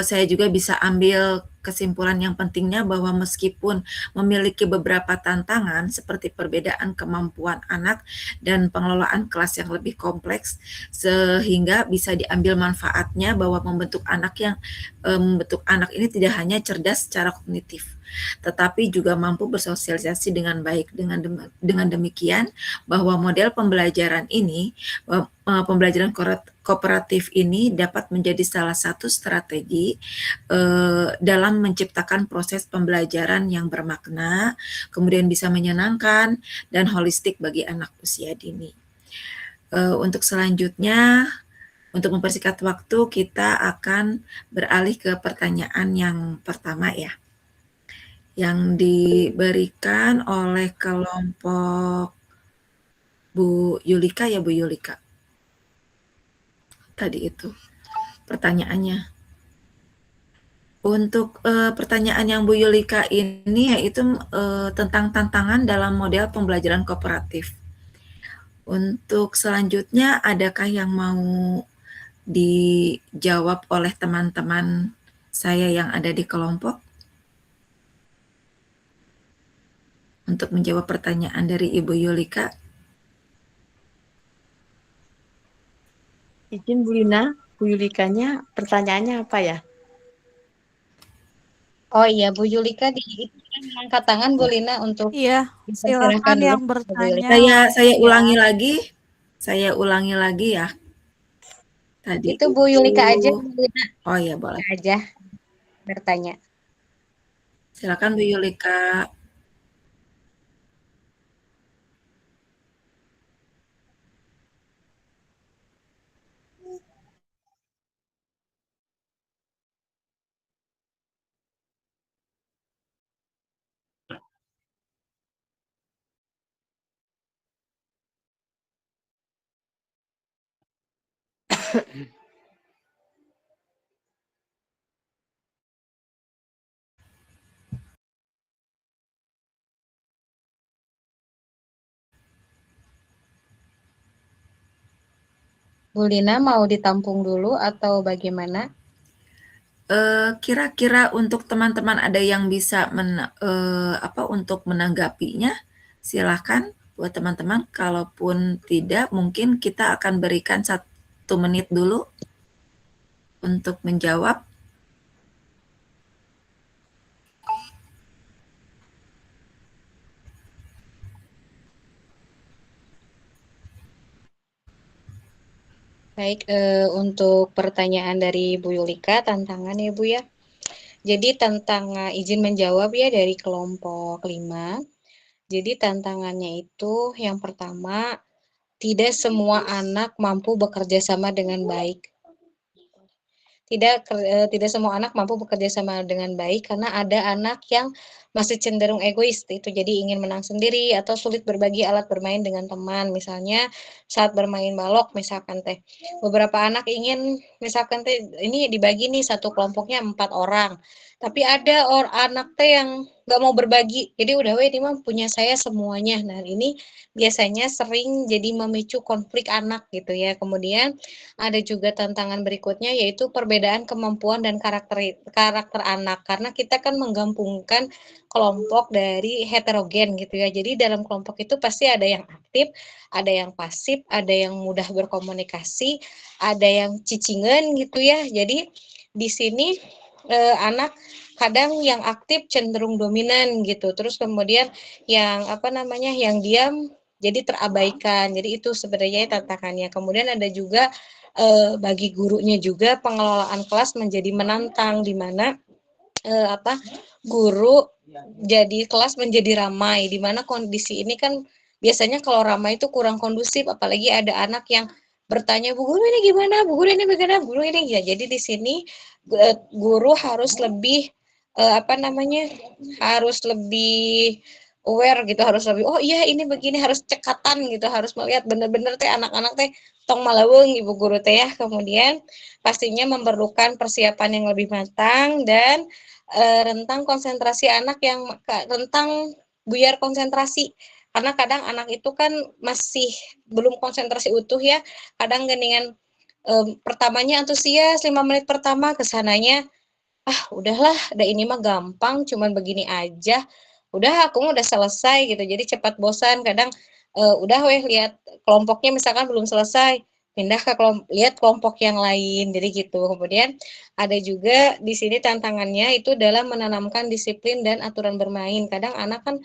saya juga bisa ambil kesimpulan yang pentingnya bahwa meskipun memiliki beberapa tantangan seperti perbedaan kemampuan anak dan pengelolaan kelas yang lebih kompleks, sehingga bisa diambil manfaatnya bahwa membentuk anak ini tidak hanya cerdas secara kognitif, tetapi juga mampu bersosialisasi dengan baik. Dengan demikian, bahwa model pembelajaran ini, pembelajaran kooperatif ini dapat menjadi salah satu strategi dalam menciptakan proses pembelajaran yang bermakna, kemudian bisa menyenangkan dan holistik bagi anak usia dini. Untuk selanjutnya, untuk mempersingkat waktu, kita akan beralih ke pertanyaan yang pertama ya, yang diberikan oleh kelompok Bu Yulika ya, Bu Yulika. Tadi itu pertanyaannya. Untuk pertanyaan yang Bu Yulika ini yaitu tentang tantangan dalam model pembelajaran kooperatif. Untuk selanjutnya, adakah yang mau dijawab oleh teman-teman saya yang ada di kelompok? Untuk menjawab pertanyaan dari Ibu Yulika. Izin Bu Lina, Bu Yulikanya pertanyaannya apa ya? Oh iya, Bu Yulika angkat tangan Bu Lina untuk Iya, dipersilahkan silakan dulu, yang Bu bertanya. Yulika. Saya ulangi lagi ya. Tadi Itu Bu Yulika aja, Bu Lina Oh iya, boleh. aja bertanya. Silakan Bu Yulika. Bu Lina mau ditampung dulu atau bagaimana? Kira-kira untuk teman-teman ada yang bisa untuk menanggapinya, silakan buat teman-teman. Kalaupun tidak, mungkin kita akan berikan 1 menit dulu untuk menjawab. Baik, untuk pertanyaan dari Bu Yulika, tantangan ya Bu ya. Jadi izin menjawab ya dari kelompok 5. Jadi tantangannya itu yang pertama, tidak semua anak mampu bekerja sama dengan baik. Tidak semua anak mampu bekerja sama dengan baik karena ada anak yang masih cenderung egois itu, jadi ingin menang sendiri atau sulit berbagi alat bermain dengan teman. Misalnya saat bermain balok misalkan teh, beberapa anak ingin misalkan teh ini dibagi nih satu kelompoknya 4 orang, tapi ada anak teh yang nggak mau berbagi, jadi udah weh ini mah punya saya semuanya. Nah ini biasanya sering jadi memicu konflik anak gitu ya. Kemudian ada juga tantangan berikutnya yaitu perbedaan kemampuan dan karakter anak, karena kita kan menggabungkan kelompok dari heterogen gitu ya. Jadi dalam kelompok itu pasti ada yang aktif, ada yang pasif, ada yang mudah berkomunikasi, ada yang cicingan gitu ya. Jadi di sini anak kadang yang aktif cenderung dominan gitu. Terus kemudian yang apa namanya, yang diam jadi terabaikan. Jadi itu sebenarnya tantangannya. Kemudian ada juga bagi gurunya juga pengelolaan kelas menjadi menantang, di mana guru jadi kelas menjadi ramai, di mana kondisi ini kan biasanya kalau ramai itu kurang kondusif, apalagi ada anak yang bertanya, Bu Guru ini gimana, Bu Guru ini bagaimana, Bu Guru ini ya. Jadi di sini guru harus lebih harus lebih aware gitu, harus lebih oh iya ini begini, harus cekatan gitu, harus melihat bener-bener teh anak-anak teh tong malaweng Ibu Guru teh ya. Kemudian pastinya memerlukan persiapan yang lebih matang dan rentang konsentrasi anak yang rentang buyar konsentrasi, karena kadang anak itu kan masih belum konsentrasi utuh ya, kadang geningan pertamanya antusias 5 menit pertama, kesananya udahlah ada ini mah gampang cuman begini aja, udah aku udah selesai gitu, jadi cepat bosan. Kadang udah weh lihat kelompoknya misalkan belum selesai, pindah ke lihat kelompok yang lain, jadi gitu. Kemudian ada juga di sini tantangannya itu dalam menanamkan disiplin dan aturan bermain. Kadang anak kan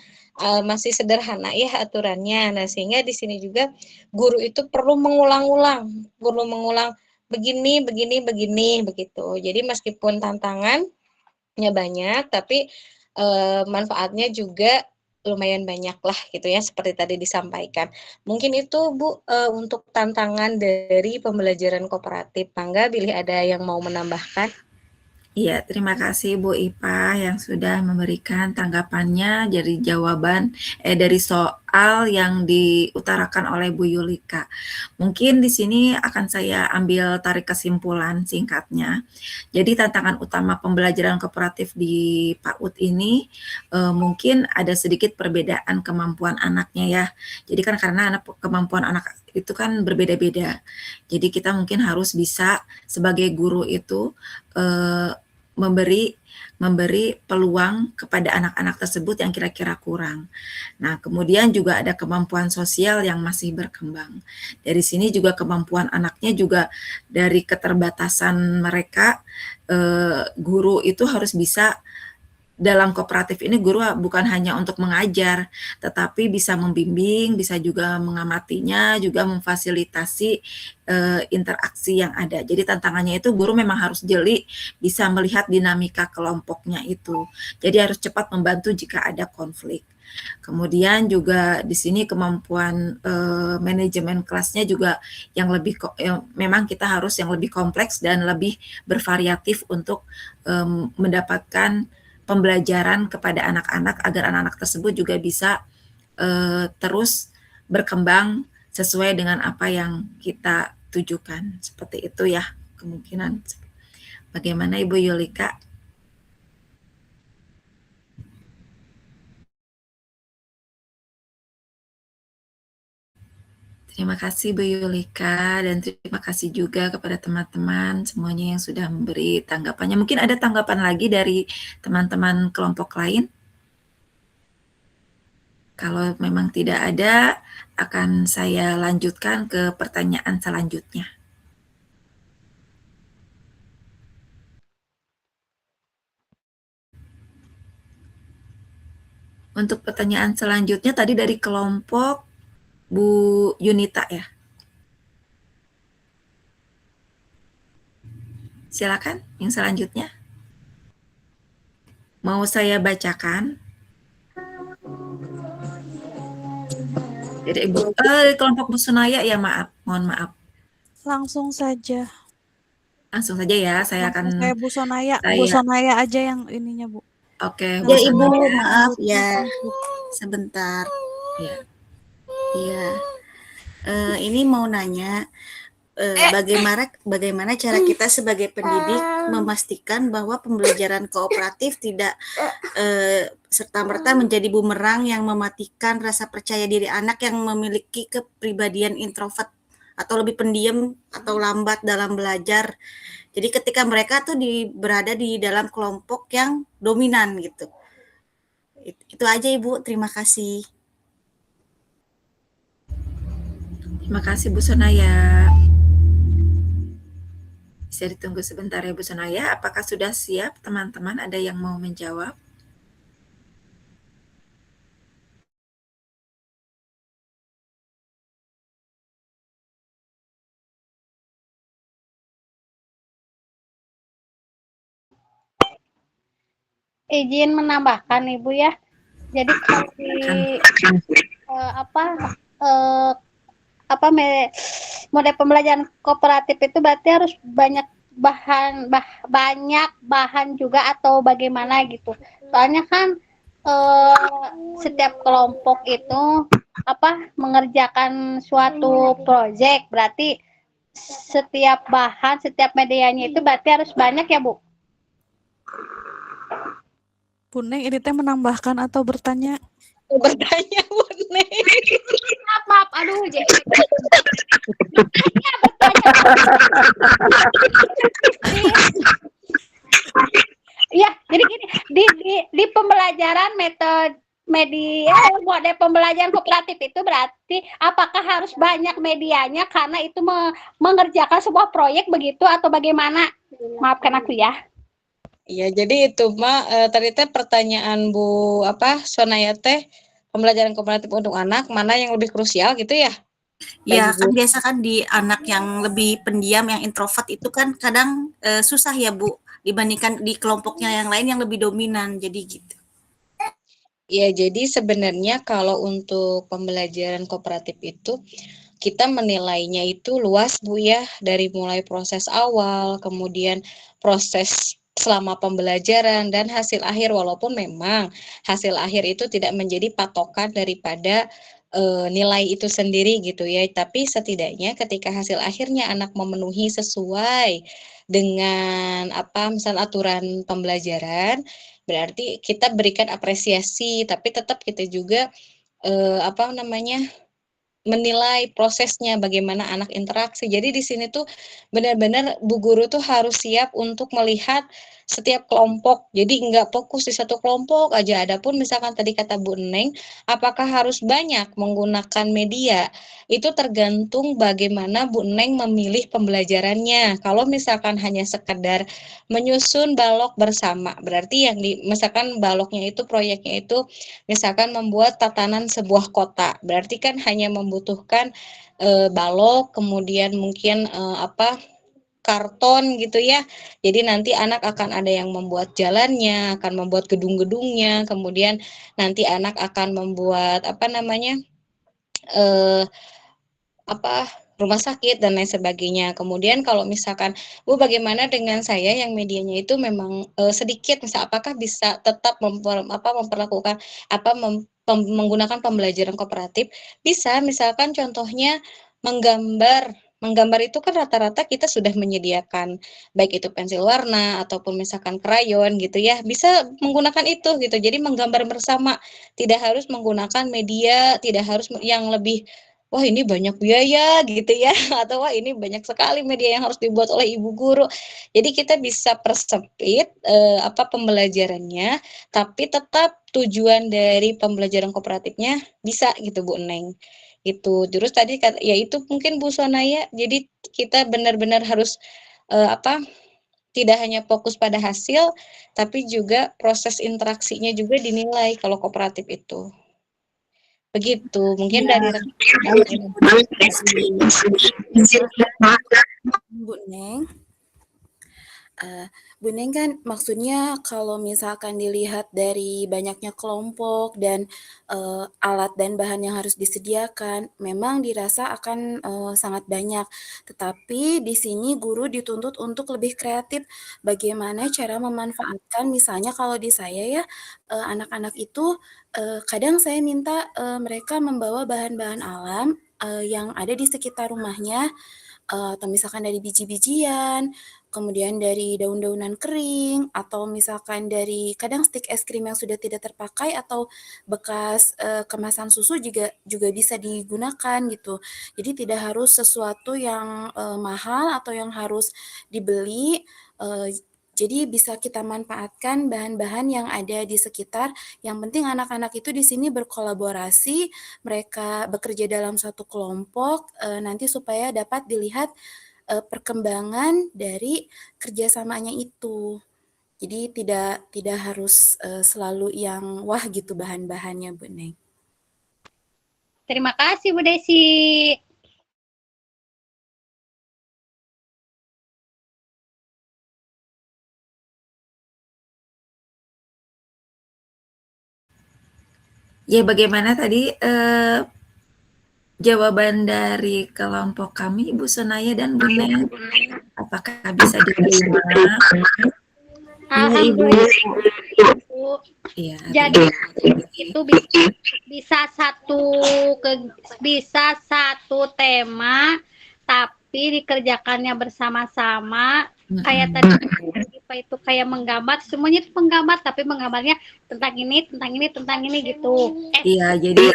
masih sederhana ya aturannya. Nah, sehingga di sini juga guru itu perlu mengulang-ulang, begini begitu. Jadi meskipun tantangannya banyak, tapi manfaatnya juga lumayan banyak lah gitu ya, seperti tadi disampaikan. Mungkin itu Bu untuk tantangan dari pembelajaran kooperatif. Mangga bilih ada yang mau menambahkan? Iya, terima kasih Bu Ipa yang sudah memberikan tanggapannya dari dari soal yang diutarakan oleh Bu Yulika. Mungkin di sini akan saya ambil tarik kesimpulan singkatnya. Jadi tantangan utama pembelajaran kooperatif di PAUD ini mungkin ada sedikit perbedaan kemampuan anaknya ya. Jadi kan karena kemampuan anak itu kan berbeda-beda. Jadi kita mungkin harus bisa sebagai guru itu memberi peluang kepada anak-anak tersebut yang kira-kira kurang. Nah, kemudian juga ada kemampuan sosial yang masih berkembang. Dari sini juga kemampuan anaknya juga dari keterbatasan mereka, guru itu harus bisa dalam kooperatif ini guru bukan hanya untuk mengajar, tetapi bisa membimbing, bisa juga mengamatinya, juga memfasilitasi interaksi yang ada. Jadi tantangannya itu guru memang harus jeli, bisa melihat dinamika kelompoknya itu. Jadi harus cepat membantu jika ada konflik. Kemudian juga di sini kemampuan manajemen kelasnya juga yang memang kita harus yang lebih kompleks dan lebih bervariatif untuk mendapatkan pembelajaran kepada anak-anak agar anak-anak tersebut juga bisa terus berkembang sesuai dengan apa yang kita tujukan. Seperti itu ya kemungkinan. Bagaimana Ibu Yulika? Terima kasih Bu Yulika dan terima kasih juga kepada teman-teman semuanya yang sudah memberi tanggapannya. Mungkin ada tanggapan lagi dari teman-teman kelompok lain? Kalau memang tidak ada, akan saya lanjutkan ke pertanyaan selanjutnya. Untuk pertanyaan selanjutnya tadi dari kelompok Bu Yunita ya. Silakan yang selanjutnya. Mau saya bacakan? Jadi Ibu kelompok Bu Sunaya ya, mohon maaf. Langsung saja. Langsung saja ya, saya akan Bu Sonaya aja yang ininya Bu. Oke, Nah, Bu Ya Ibu, Sonaya. maaf ya, sebentar. Ya. Iya, ini mau nanya, bagaimana cara kita sebagai pendidik memastikan bahwa pembelajaran kooperatif tidak serta-merta menjadi bumerang yang mematikan rasa percaya diri anak yang memiliki kepribadian introvert atau lebih pendiam atau lambat dalam belajar. Jadi ketika mereka tuh berada di dalam kelompok yang dominan gitu. Itu aja Ibu, terima kasih. Terima kasih Bu Sonaya. Bisa ditunggu sebentar ya Bu Sonaya. Apakah sudah siap teman-teman? Ada yang mau menjawab? Izin menambahkan Ibu ya. Jadi kalau di model pembelajaran kooperatif itu berarti harus banyak bahan juga atau bagaimana gitu. Soalnya kan setiap kelompok itu mengerjakan suatu proyek, berarti setiap medianya itu berarti harus banyak ya Bu. Bu Neng, ini teh menambahkan atau bertanya? Bertanya, Bu Neng. Maaf, aduh, jadi Iya, jadi gini, di pembelajaran metode model pembelajaran kooperatif itu berarti apakah harus banyak medianya karena itu mengerjakan sebuah proyek begitu atau bagaimana? Maafkan aku ya. Iya, jadi itu tadi teh pertanyaan Bu Sonaya teh, pembelajaran kooperatif untuk anak mana yang lebih krusial gitu ya? Ya, kan biasa kan di anak yang lebih pendiam, yang introvert itu kan kadang susah ya Bu, dibandingkan di kelompoknya yang lain yang lebih dominan, jadi gitu. Ya, jadi sebenarnya kalau untuk pembelajaran kooperatif itu kita menilainya itu luas Bu ya, dari mulai proses awal, kemudian proses selama pembelajaran dan hasil akhir, walaupun memang hasil akhir itu tidak menjadi patokan daripada nilai itu sendiri gitu ya, tapi setidaknya ketika hasil akhirnya anak memenuhi sesuai dengan misal aturan pembelajaran, berarti kita berikan apresiasi, tapi tetap kita juga menilai prosesnya bagaimana anak interaksi. Jadi di sini tuh benar-benar Bu Guru tuh harus siap untuk melihat setiap kelompok. Jadi nggak fokus di satu kelompok aja. Adapun misalkan tadi kata Bu Neng, apakah harus banyak menggunakan media? Itu tergantung bagaimana Bu Neng memilih pembelajarannya. Kalau misalkan hanya sekedar menyusun balok bersama, berarti yang misalkan baloknya itu proyeknya itu misalkan membuat tatanan sebuah kota, berarti kan hanya membutuhkan balok, kemudian mungkin karton gitu ya. Jadi nanti anak akan ada yang membuat jalannya, akan membuat gedung-gedungnya, kemudian nanti anak akan membuat rumah sakit dan lain sebagainya. Kemudian kalau misalkan Bu, bagaimana dengan saya yang medianya itu memang sedikit, misal apakah bisa tetap memperlakukan menggunakan pembelajaran kooperatif? Bisa, misalkan contohnya menggambar itu kan rata-rata kita sudah menyediakan baik itu pensil warna ataupun misalkan krayon gitu ya, bisa menggunakan itu gitu. Jadi menggambar bersama, tidak harus menggunakan media, tidak harus yang lebih wah ini banyak biaya gitu ya, atau wah ini banyak sekali media yang harus dibuat oleh ibu guru. Jadi kita bisa persempit pembelajarannya, tapi tetap tujuan dari pembelajaran kooperatifnya bisa gitu Bu Neng. Itu terus tadi ya itu mungkin Bu Sonaya, jadi kita benar-benar harus tidak hanya fokus pada hasil, tapi juga proses interaksinya juga dinilai kalau kooperatif itu. Begitu, mungkin dari Bu Neng. Bu Neng kan maksudnya kalau misalkan dilihat dari banyaknya kelompok dan alat dan bahan yang harus disediakan, memang dirasa akan sangat banyak. Tetapi di sini guru dituntut untuk lebih kreatif. Bagaimana cara memanfaatkan, misalnya kalau di saya ya, anak-anak itu kadang saya minta mereka membawa bahan-bahan alam yang ada di sekitar rumahnya, atau misalkan dari biji-bijian, kemudian dari daun-daunan kering, atau misalkan dari kadang stik es krim yang sudah tidak terpakai atau bekas kemasan susu juga bisa digunakan gitu. Jadi tidak harus sesuatu yang mahal atau yang harus dibeli. Jadi bisa kita manfaatkan bahan-bahan yang ada di sekitar. Yang penting anak-anak itu di sini berkolaborasi, mereka bekerja dalam satu kelompok, nanti supaya dapat dilihat perkembangan dari kerjasamanya itu. Jadi tidak harus selalu yang wah gitu bahan-bahannya, Bu Neng. Terima kasih Bu Desi. Ya, bagaimana tadi jawaban dari kelompok kami, Ibu Sonaya dan Bu Neng? Apakah bisa diterima? Alhamdulillah. Iya. Jadi itu bisa satu tema, tapi dikerjakannya bersama-sama. Kayak tadi itu kayak menggambar, semuanya itu menggambar, tapi menggambarnya tentang ini gitu. Iya, jadi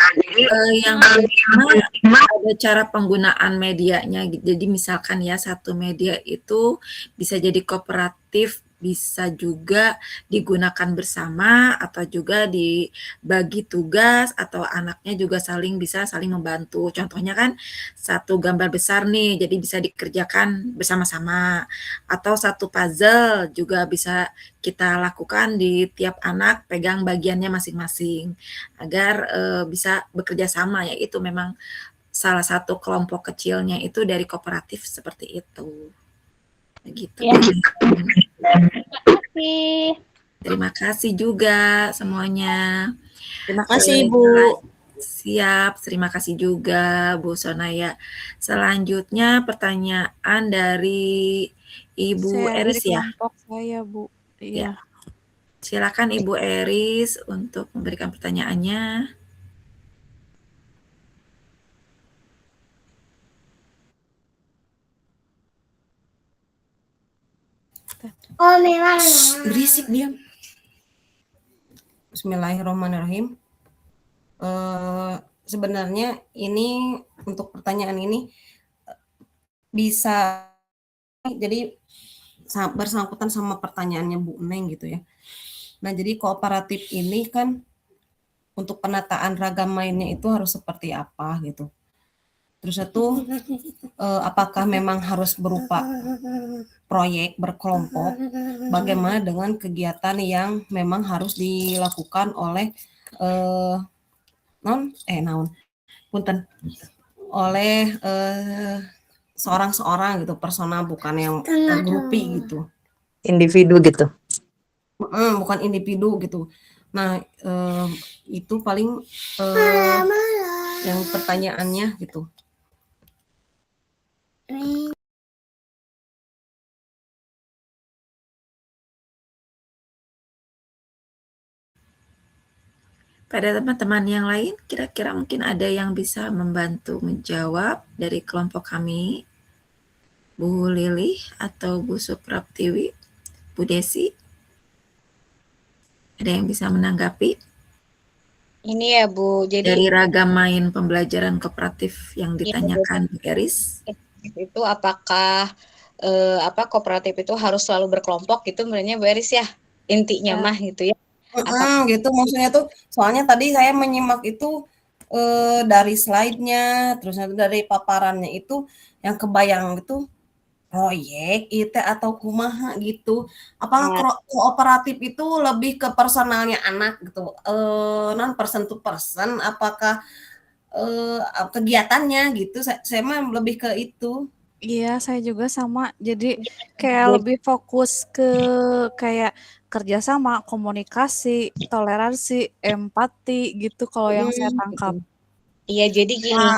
yang pertama ada cara penggunaan medianya. Jadi misalkan ya satu media itu bisa jadi kooperatif, bisa juga digunakan bersama atau juga dibagi tugas atau anaknya juga bisa saling membantu. Contohnya kan satu gambar besar nih, jadi bisa dikerjakan bersama-sama. Atau satu puzzle juga bisa kita lakukan di tiap anak pegang bagiannya masing-masing agar bisa bekerja sama, ya itu memang salah satu kelompok kecilnya itu dari kooperatif seperti itu. Begitu. Ya. Terima kasih. Terima kasih juga semuanya. Terima kasih Ibu. Siap, terima kasih juga Bu Sonaya. Selanjutnya pertanyaan dari Ibu Eris ya. Kelompok saya, Bu. Iya. Silakan Ibu Eris untuk memberikan pertanyaannya. Berisik diam. Bismillahirrahmanirrahim. Sebenarnya ini untuk pertanyaan ini bisa jadi bersangkutan sama pertanyaannya Bu Neng gitu ya. Nah, jadi kooperatif ini kan untuk penataan ragam mainnya itu harus seperti apa gitu. Terus itu apakah memang harus berupa proyek berkelompok? Bagaimana dengan kegiatan yang memang harus dilakukan oleh oleh seorang-seorang gitu, personal, bukan yang grupi gitu. Individu gitu. Bukan individu gitu. Nah, itu paling yang pertanyaannya gitu. Pada teman-teman yang lain, kira-kira mungkin ada yang bisa membantu menjawab dari kelompok kami, Bu Lili atau Bu Supraptiwi, Bu Desi? Ada yang bisa menanggapi? Ini ya Bu, jadi dari ragam main pembelajaran kooperatif yang ditanyakan Bu Eris. Itu apakah kooperatif itu harus selalu berkelompok gitu sebenarnya Bu Eris ya? Intinya mah gitu ya. Gitu maksudnya tuh, soalnya tadi saya menyimak itu dari slide-nya, terus dari paparannya itu yang kebayang itu proyek itu atau kumaha gitu. Apakah kooperatif itu lebih ke personalnya anak gitu, non person to person, apakah kegiatannya gitu? Saya mah lebih ke itu. Iya, saya juga sama. Jadi kayak lebih fokus ke kayak kerjasama, komunikasi, toleransi, empati gitu kalau yang saya tangkap. Gitu. Iya, jadi gini,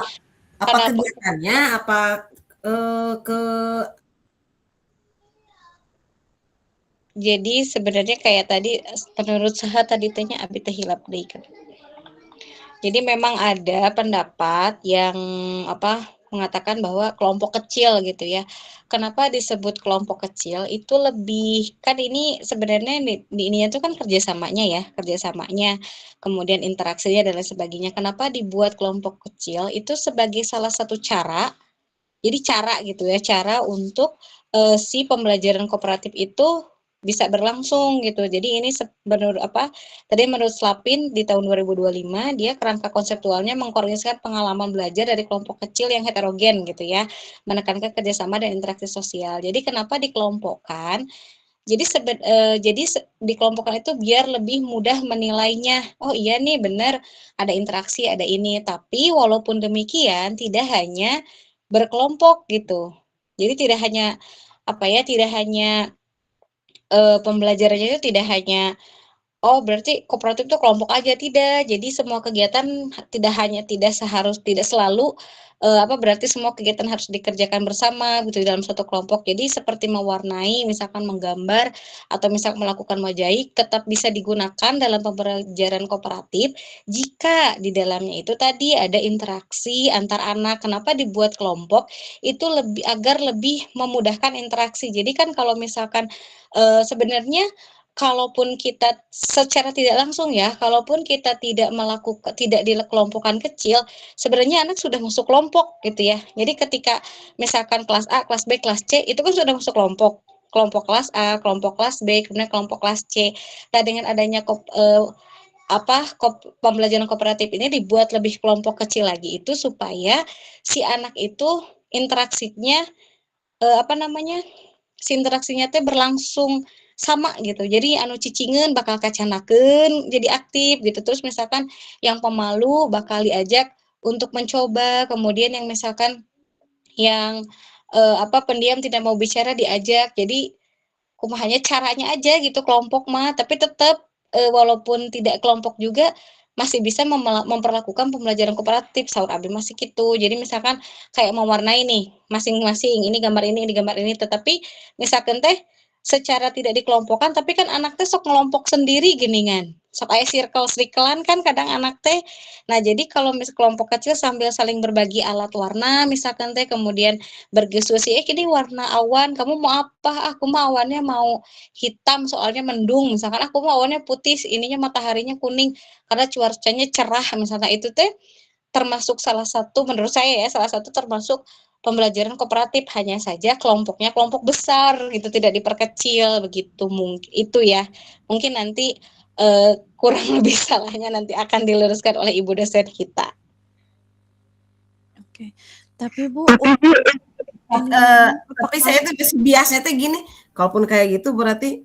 Apa kegiatannya, apa ke jadi sebenarnya kayak tadi menurut saya tadi tanya abi teh hilap deui kan. Jadi memang ada pendapat yang mengatakan bahwa kelompok kecil gitu ya. Kenapa disebut kelompok kecil itu lebih kan ini sebenarnya di ininya tuh kan kerjasamanya, kemudian interaksinya dan lain sebagainya. Kenapa dibuat kelompok kecil itu sebagai salah satu cara, jadi cara gitu ya, cara untuk si pembelajaran kooperatif itu bisa berlangsung gitu. Jadi ini tadi menurut Slapin di tahun 2025 dia kerangka konseptualnya mengkoordinasikan pengalaman belajar dari kelompok kecil yang heterogen gitu ya, menekankan kerjasama dan interaksi sosial. Jadi kenapa dikelompokkan? Jadi dikelompokkan itu biar lebih mudah menilainya. Oh iya nih benar ada interaksi, ada ini. Tapi walaupun demikian tidak hanya berkelompok gitu. Jadi tidak hanya pembelajarannya itu tidak hanya berarti kooperatif itu kelompok aja, tidak. Jadi semua kegiatan tidak selalu berarti semua kegiatan harus dikerjakan bersama gitu dalam suatu kelompok. Jadi seperti mewarnai, misalkan menggambar atau misalkan melakukan mozaik tetap bisa digunakan dalam pembelajaran kooperatif jika di dalamnya itu tadi ada interaksi antar anak. Kenapa dibuat kelompok? Itu agar lebih memudahkan interaksi. Jadi kan kalau misalkan sebenarnya kalaupun kita secara tidak langsung ya, kalaupun kita tidak dikelompokkan kecil, sebenarnya anak sudah masuk kelompok gitu ya. Jadi ketika misalkan kelas A, kelas B, kelas C itu kan sudah masuk kelompok. Kelompok kelas A, kelompok kelas B, kemudian kelompok kelas C. Nah, dengan adanya pembelajaran kooperatif ini dibuat lebih kelompok kecil lagi itu supaya si anak itu interaksinya interaksinya teh berlangsung sama gitu. Jadi anu cicingeun bakal kacanakeun jadi aktif gitu. Terus misalkan yang pemalu bakal diajak untuk mencoba, kemudian yang misalkan yang pendiam tidak mau bicara diajak. Jadi kumahanya caranya aja gitu kelompok mah, tapi tetap walaupun tidak kelompok juga masih bisa memperlakukan pembelajaran kooperatif saur abi masih gitu. Jadi misalkan kayak mewarnai nih masing-masing ini gambar ini gambar ini, tetapi misalkan teh secara tidak dikelompokkan tapi kan anak teh sok ngelompok sendiri geningan. Sok aya circle-circlean kan kadang anak teh. Nah, jadi kalau kelompok kecil sambil saling berbagi alat warna misalkan teh kemudian berdiskusi, ini warna awan, kamu mau apa? Aku mau awannya mau hitam soalnya mendung. Misalkan aku mau awannya putih, ininya mataharinya kuning karena cuacanya cerah misalnya itu teh termasuk menurut saya ya salah satu termasuk pembelajaran kooperatif, hanya saja kelompoknya kelompok besar gitu tidak diperkecil begitu mungkin itu ya. Mungkin nanti kurang lebih salahnya nanti akan diluruskan oleh ibu dosen kita. Oke. Tapi Bu, tapi saya tuh biasanya tuh gini, kalaupun kayak gitu berarti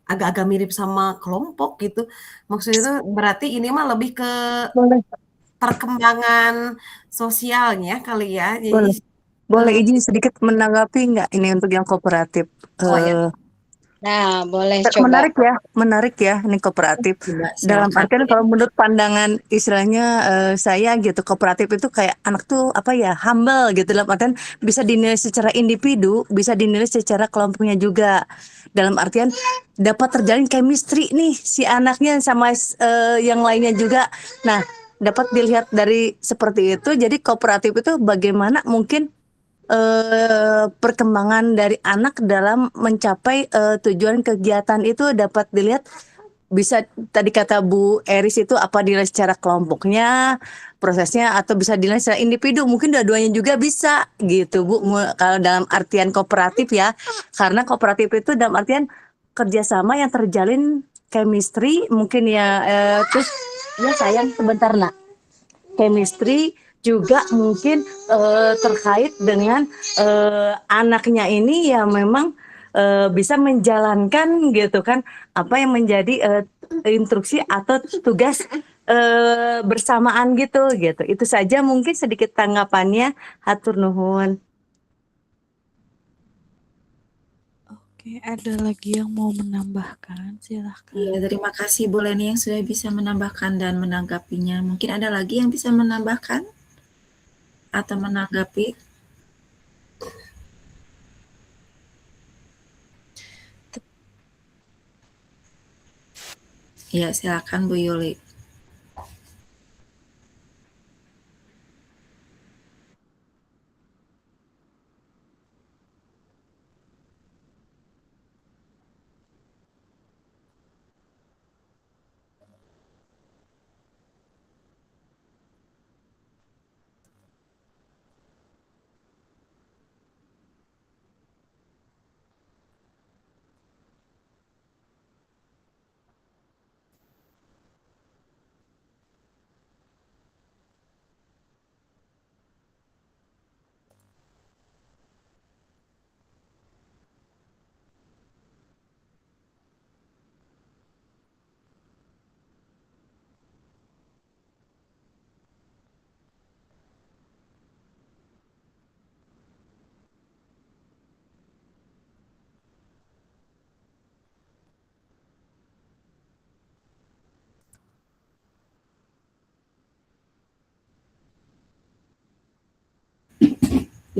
agak-agak mirip sama kelompok gitu. Maksudnya itu berarti ini mah lebih ke perkembangan sosialnya kali ya. Jadi Boleh izin sedikit menanggapi nggak ini untuk yang kooperatif? ya. Nah, boleh coba. Menarik ya ini kooperatif. Dalam artian kalau menurut pandangan istilahnya saya gitu, kooperatif itu kayak anak tuh humble gitu, dalam artian bisa dinilai secara individu, bisa dinilai secara kelompoknya juga. Dalam artian dapat terjalin chemistry nih si anaknya sama yang lainnya juga. Nah, dapat dilihat dari seperti itu. Jadi kooperatif itu bagaimana mungkin perkembangan dari anak dalam mencapai tujuan kegiatan itu dapat dilihat, bisa tadi kata Bu Eris itu apa dinilai secara kelompoknya prosesnya atau bisa dinilai secara individu, mungkin dua-duanya juga bisa gitu Bu kalau dalam artian kooperatif ya, karena kooperatif itu dalam artian kerjasama yang terjalin chemistry mungkin ya. Terus ya sayang sebentar nak, chemistry juga mungkin terkait dengan anaknya ini ya memang bisa menjalankan gitu kan apa yang menjadi instruksi atau tugas bersamaan gitu. Itu saja mungkin sedikit tanggapannya. Hatur nuhun. Oke, ada lagi yang mau menambahkan? Silahkan. Iya, terima kasih Bu Leni yang sudah bisa menambahkan dan menanggapinya. Mungkin ada lagi yang bisa menambahkan atau menanggapi? Iya, silakan Bu Yuli.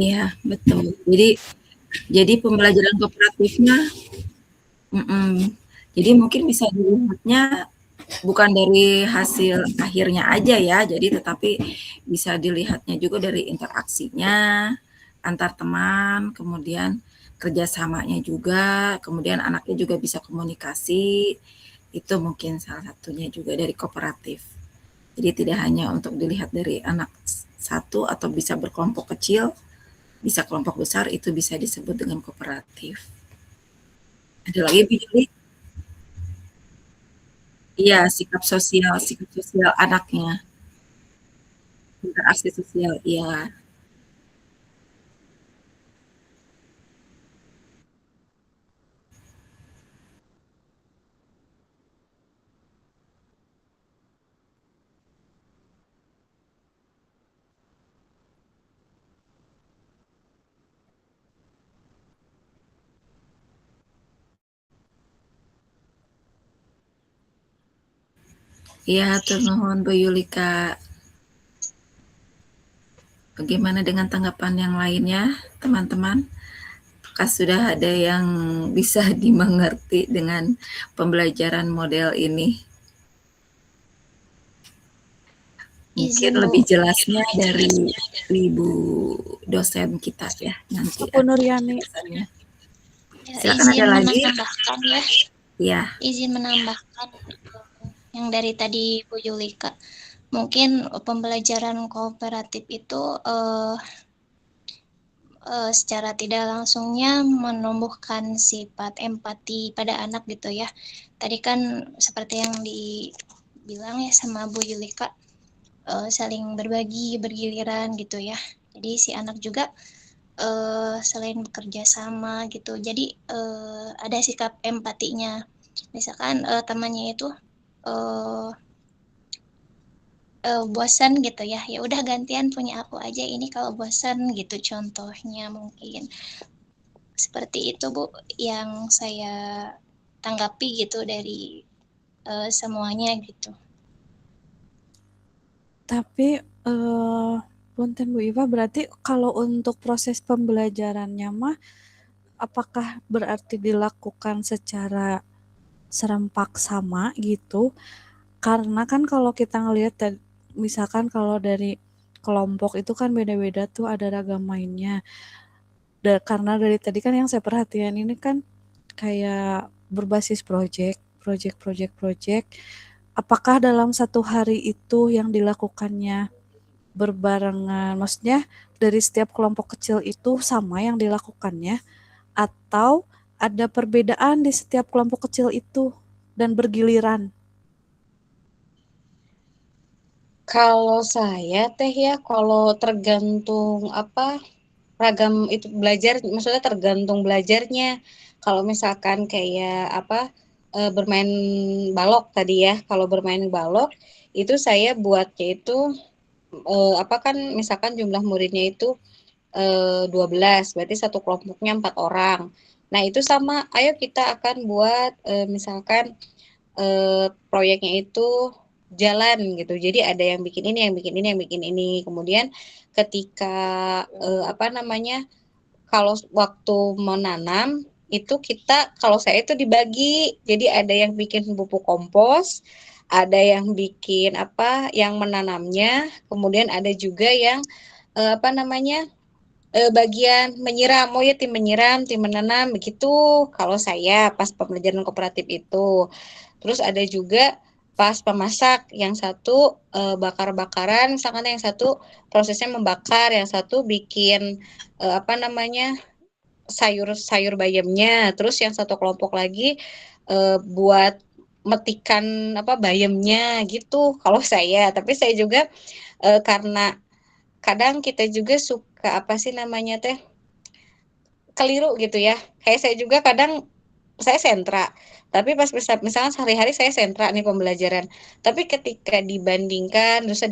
Iya, betul. Jadi pembelajaran kooperatifnya, jadi mungkin bisa dilihatnya bukan dari hasil akhirnya aja ya, jadi tetapi bisa dilihatnya juga dari interaksinya antar teman, kemudian kerjasamanya juga, kemudian anaknya juga bisa komunikasi, itu mungkin salah satunya juga dari kooperatif. Jadi tidak hanya untuk dilihat dari anak satu atau bisa berkelompok kecil, bisa kelompok besar, itu bisa disebut dengan kooperatif. Ada lagi Bu Juli? Iya, sikap sosial anaknya, interaksi sosial, iya. Iya, hatur nuhun Bu Yulika. Bagaimana dengan tanggapan yang lainnya, teman-teman? Apakah sudah ada yang bisa dimengerti dengan pembelajaran model ini? Mungkin Izin Bu. lebih jelasnya dari Ibu dosen kita ya nanti. Bu Nuryani. Dosennya. Ya, Silakan ada izin lagi. menambahkan ya. Ya. Izin menambahkan yang dari tadi Bu Yulika. Mungkin pembelajaran kooperatif itu secara tidak langsungnya menumbuhkan sifat empati pada anak gitu ya. Tadi kan seperti yang dibilang ya sama Bu Yulika, saling berbagi, bergiliran gitu ya. Jadi si anak juga selain bekerja sama gitu, jadi ada sikap empatinya. Misalkan temannya itu bosan gitu ya, ya udah gantian punya aku aja ini kalau bosan gitu contohnya mungkin. Seperti itu Bu yang saya tanggapi gitu dari semuanya gitu. Tapi punten Bu Iva, berarti kalau untuk proses pembelajarannya mah apakah berarti dilakukan secara serempak sama gitu? Karena kan kalau kita ngelihat misalkan kalau dari kelompok itu kan beda-beda tuh, ada ragam mainnya. Karena dari tadi kan yang saya perhatian ini kan kayak berbasis project. Apakah dalam satu hari itu yang dilakukannya berbarengan, maksudnya dari setiap kelompok kecil itu sama yang dilakukannya, atau ada perbedaan di setiap kelompok kecil itu dan bergiliran? Kalau saya teh ya, kalau tergantung ragam itu belajar, maksudnya tergantung belajarnya. Kalau misalkan kayak bermain balok tadi ya, kalau bermain balok itu saya buatnya itu kan misalkan jumlah muridnya itu 12, berarti satu kelompoknya 4 orang. Nah, itu sama, ayo kita akan buat misalkan proyeknya itu jalan gitu. Jadi ada yang bikin ini, yang bikin ini, yang bikin ini. Kemudian ketika kalau waktu menanam itu kita, kalau saya itu dibagi. Jadi ada yang bikin pupuk kompos, ada yang bikin yang menanamnya, kemudian ada juga yang bagian menyiram. Oh ya, tim menyiram, tim menanam begitu. Kalau saya pas pembelajaran kooperatif itu. Terus ada juga pas pemasak, yang satu bakar-bakaran, misalkan yang satu prosesnya membakar, yang satu bikin sayur bayamnya, terus yang satu kelompok lagi buat metikan bayamnya gitu. Kalau saya, tapi saya juga karena kadang kita juga suka keliru gitu ya. Kayak saya juga kadang saya sentra, tapi pas misalnya sehari-hari saya sentra nih pembelajaran. Tapi ketika dibandingkan, terus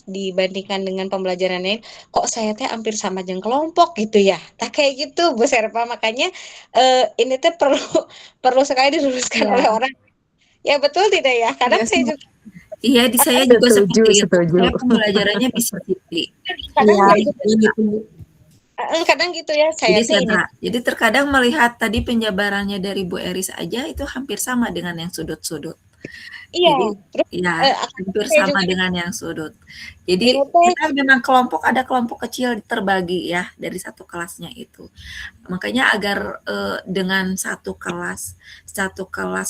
dibandingkan dengan pembelajaran lain, kok saya teh hampir sama jeung kelompok gitu ya. Tak kayak gitu Bu Serpa, makanya ini teh perlu sekali diluruskan Iya. oleh orang. Ya betul tidak ya? Kadang Iya, saya juga Iya, saya juga seperti itu. Setuju. Saya pembelajarannya bisa-bisa. kadang Iya. ya kadang gitu ya, saya Jadi teh ini. sentra. Jadi terkadang melihat tadi penjabarannya dari Bu Eris aja itu hampir sama dengan yang sudut-sudut. Iya, Jadi terus ya hampir saya sama juga dengan yang sudut. Jadi ini teh kita memang ada kelompok kecil terbagi ya dari satu kelasnya itu. Makanya agar dengan satu kelas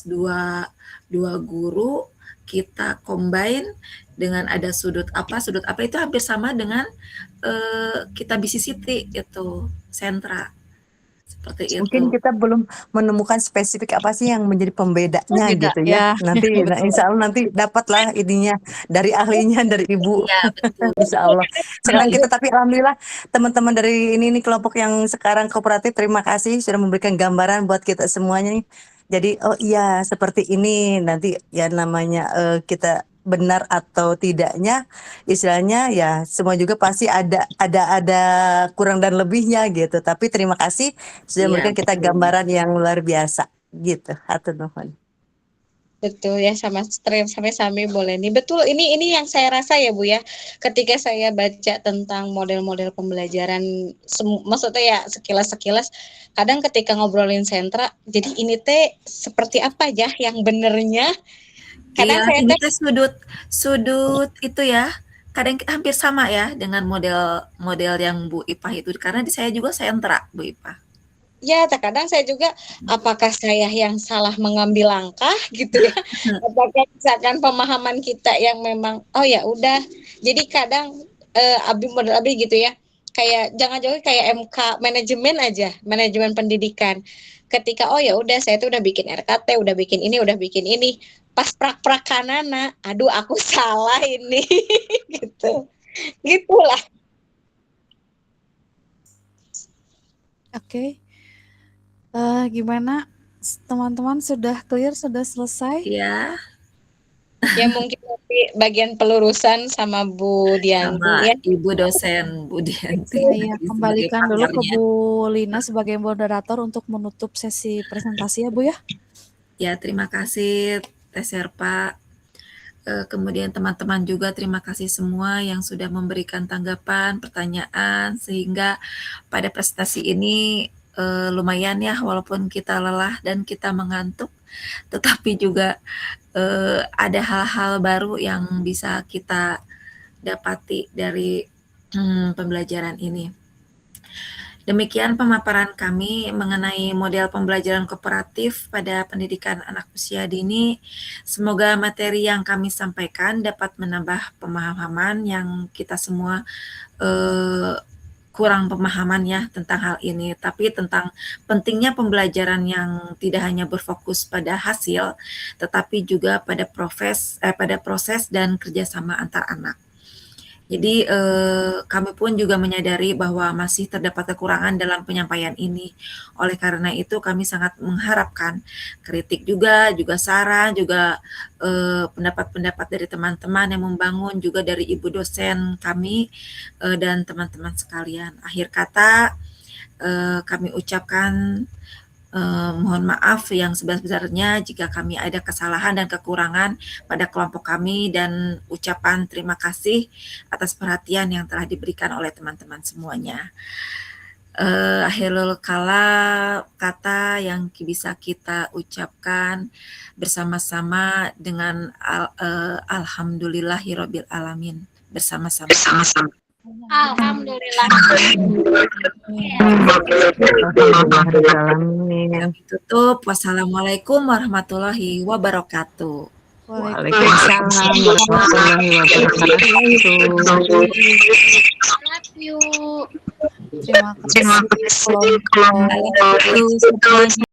dua guru kita combine dengan ada sudut apa itu hampir sama dengan kita bisisiti itu sentra seperti Mungkin itu. kita belum menemukan spesifik apa sih yang menjadi pembedanya Beda gitu ya. ya. Nanti Betul. insya Allah nanti dapatlah ininya dari ahlinya, dari Ibu. Iya betul. Insya Allah. Sekarang Iya, kita tapi alhamdulillah teman-teman dari ini nih kelompok yang sekarang kooperatif, terima kasih sudah memberikan gambaran buat kita semuanya nih. Jadi oh iya seperti ini nanti ya namanya kita benar atau tidaknya istilahnya ya semua juga pasti ada kurang dan lebihnya gitu. Tapi terima kasih sudah iya memberikan kita betul. gambaran yang luar biasa gitu. Hatur nuhun. betul ya, sama sampai boleh nih. Betul, ini yang saya rasa ya Bu ya. Ketika saya baca tentang model-model pembelajaran, maksudnya ya sekilas-sekilas, kadang ketika ngobrolin sentra, jadi ini teh seperti apa ya yang benernya? Kadang Iya, saya ini teh teh sudut itu ya. Kadang hampir sama ya dengan model yang Bu Ipah itu karena saya juga sentra Bu Ipah. ya terkadang saya juga, apakah saya yang salah mengambil langkah gitu ya? Apakah misalkan pemahaman kita yang memang oh ya udah. Jadi kadang model Abi gitu ya. Kayak jangan jauh kayak MK manajemen aja, manajemen pendidikan. Ketika oh ya udah saya tuh udah bikin RKT, udah bikin ini. Pas prak-prakanana, aduh aku salah ini gitu. Gitulah. Oke. Gimana teman-teman, sudah clear, sudah selesai? Iya, Ya mungkin nanti bagian pelurusan sama Bu Dianti sama ya. Ibu dosen Bu Dianti Saya nanti sebagai kembalikan dulu ke pakarnya. Bu Lina sebagai moderator untuk menutup sesi presentasi ya Bu ya. Ya, terima kasih Teh Serpa. Kemudian teman-teman juga terima kasih semua yang sudah memberikan tanggapan, pertanyaan, sehingga pada presentasi ini lumayan ya, walaupun kita lelah dan kita mengantuk, tetapi juga ada hal-hal baru yang bisa kita dapati dari pembelajaran ini. Demikian pemaparan kami mengenai model pembelajaran kooperatif pada pendidikan anak usia dini. Semoga materi yang kami sampaikan dapat menambah pemahaman yang kita semua kurang pemahaman ya tentang hal ini, tapi tentang pentingnya pembelajaran yang tidak hanya berfokus pada hasil, tetapi juga pada proses dan kerjasama antar anak. Jadi kami pun juga menyadari bahwa masih terdapat kekurangan dalam penyampaian ini. Oleh karena itu kami sangat mengharapkan kritik juga saran, juga pendapat-pendapat dari teman-teman yang membangun, juga dari ibu dosen kami dan teman-teman sekalian. Akhir kata, kami ucapkan mohon maaf yang sebesar-besarnya jika kami ada kesalahan dan kekurangan pada kelompok kami, dan ucapan terima kasih atas perhatian yang telah diberikan oleh teman-teman semuanya. Akhirul kata yang bisa kita ucapkan bersama-sama dengan alhamdulillahirabbil alamin bersama-sama. Alhamdulillah. Kami tutup. Wassalamualaikum warahmatullahi wabarakatuh. Waalaikumsalam warahmatullahi wabarakatuh. Love you. Terima kasih kelompok. Halo semuanya.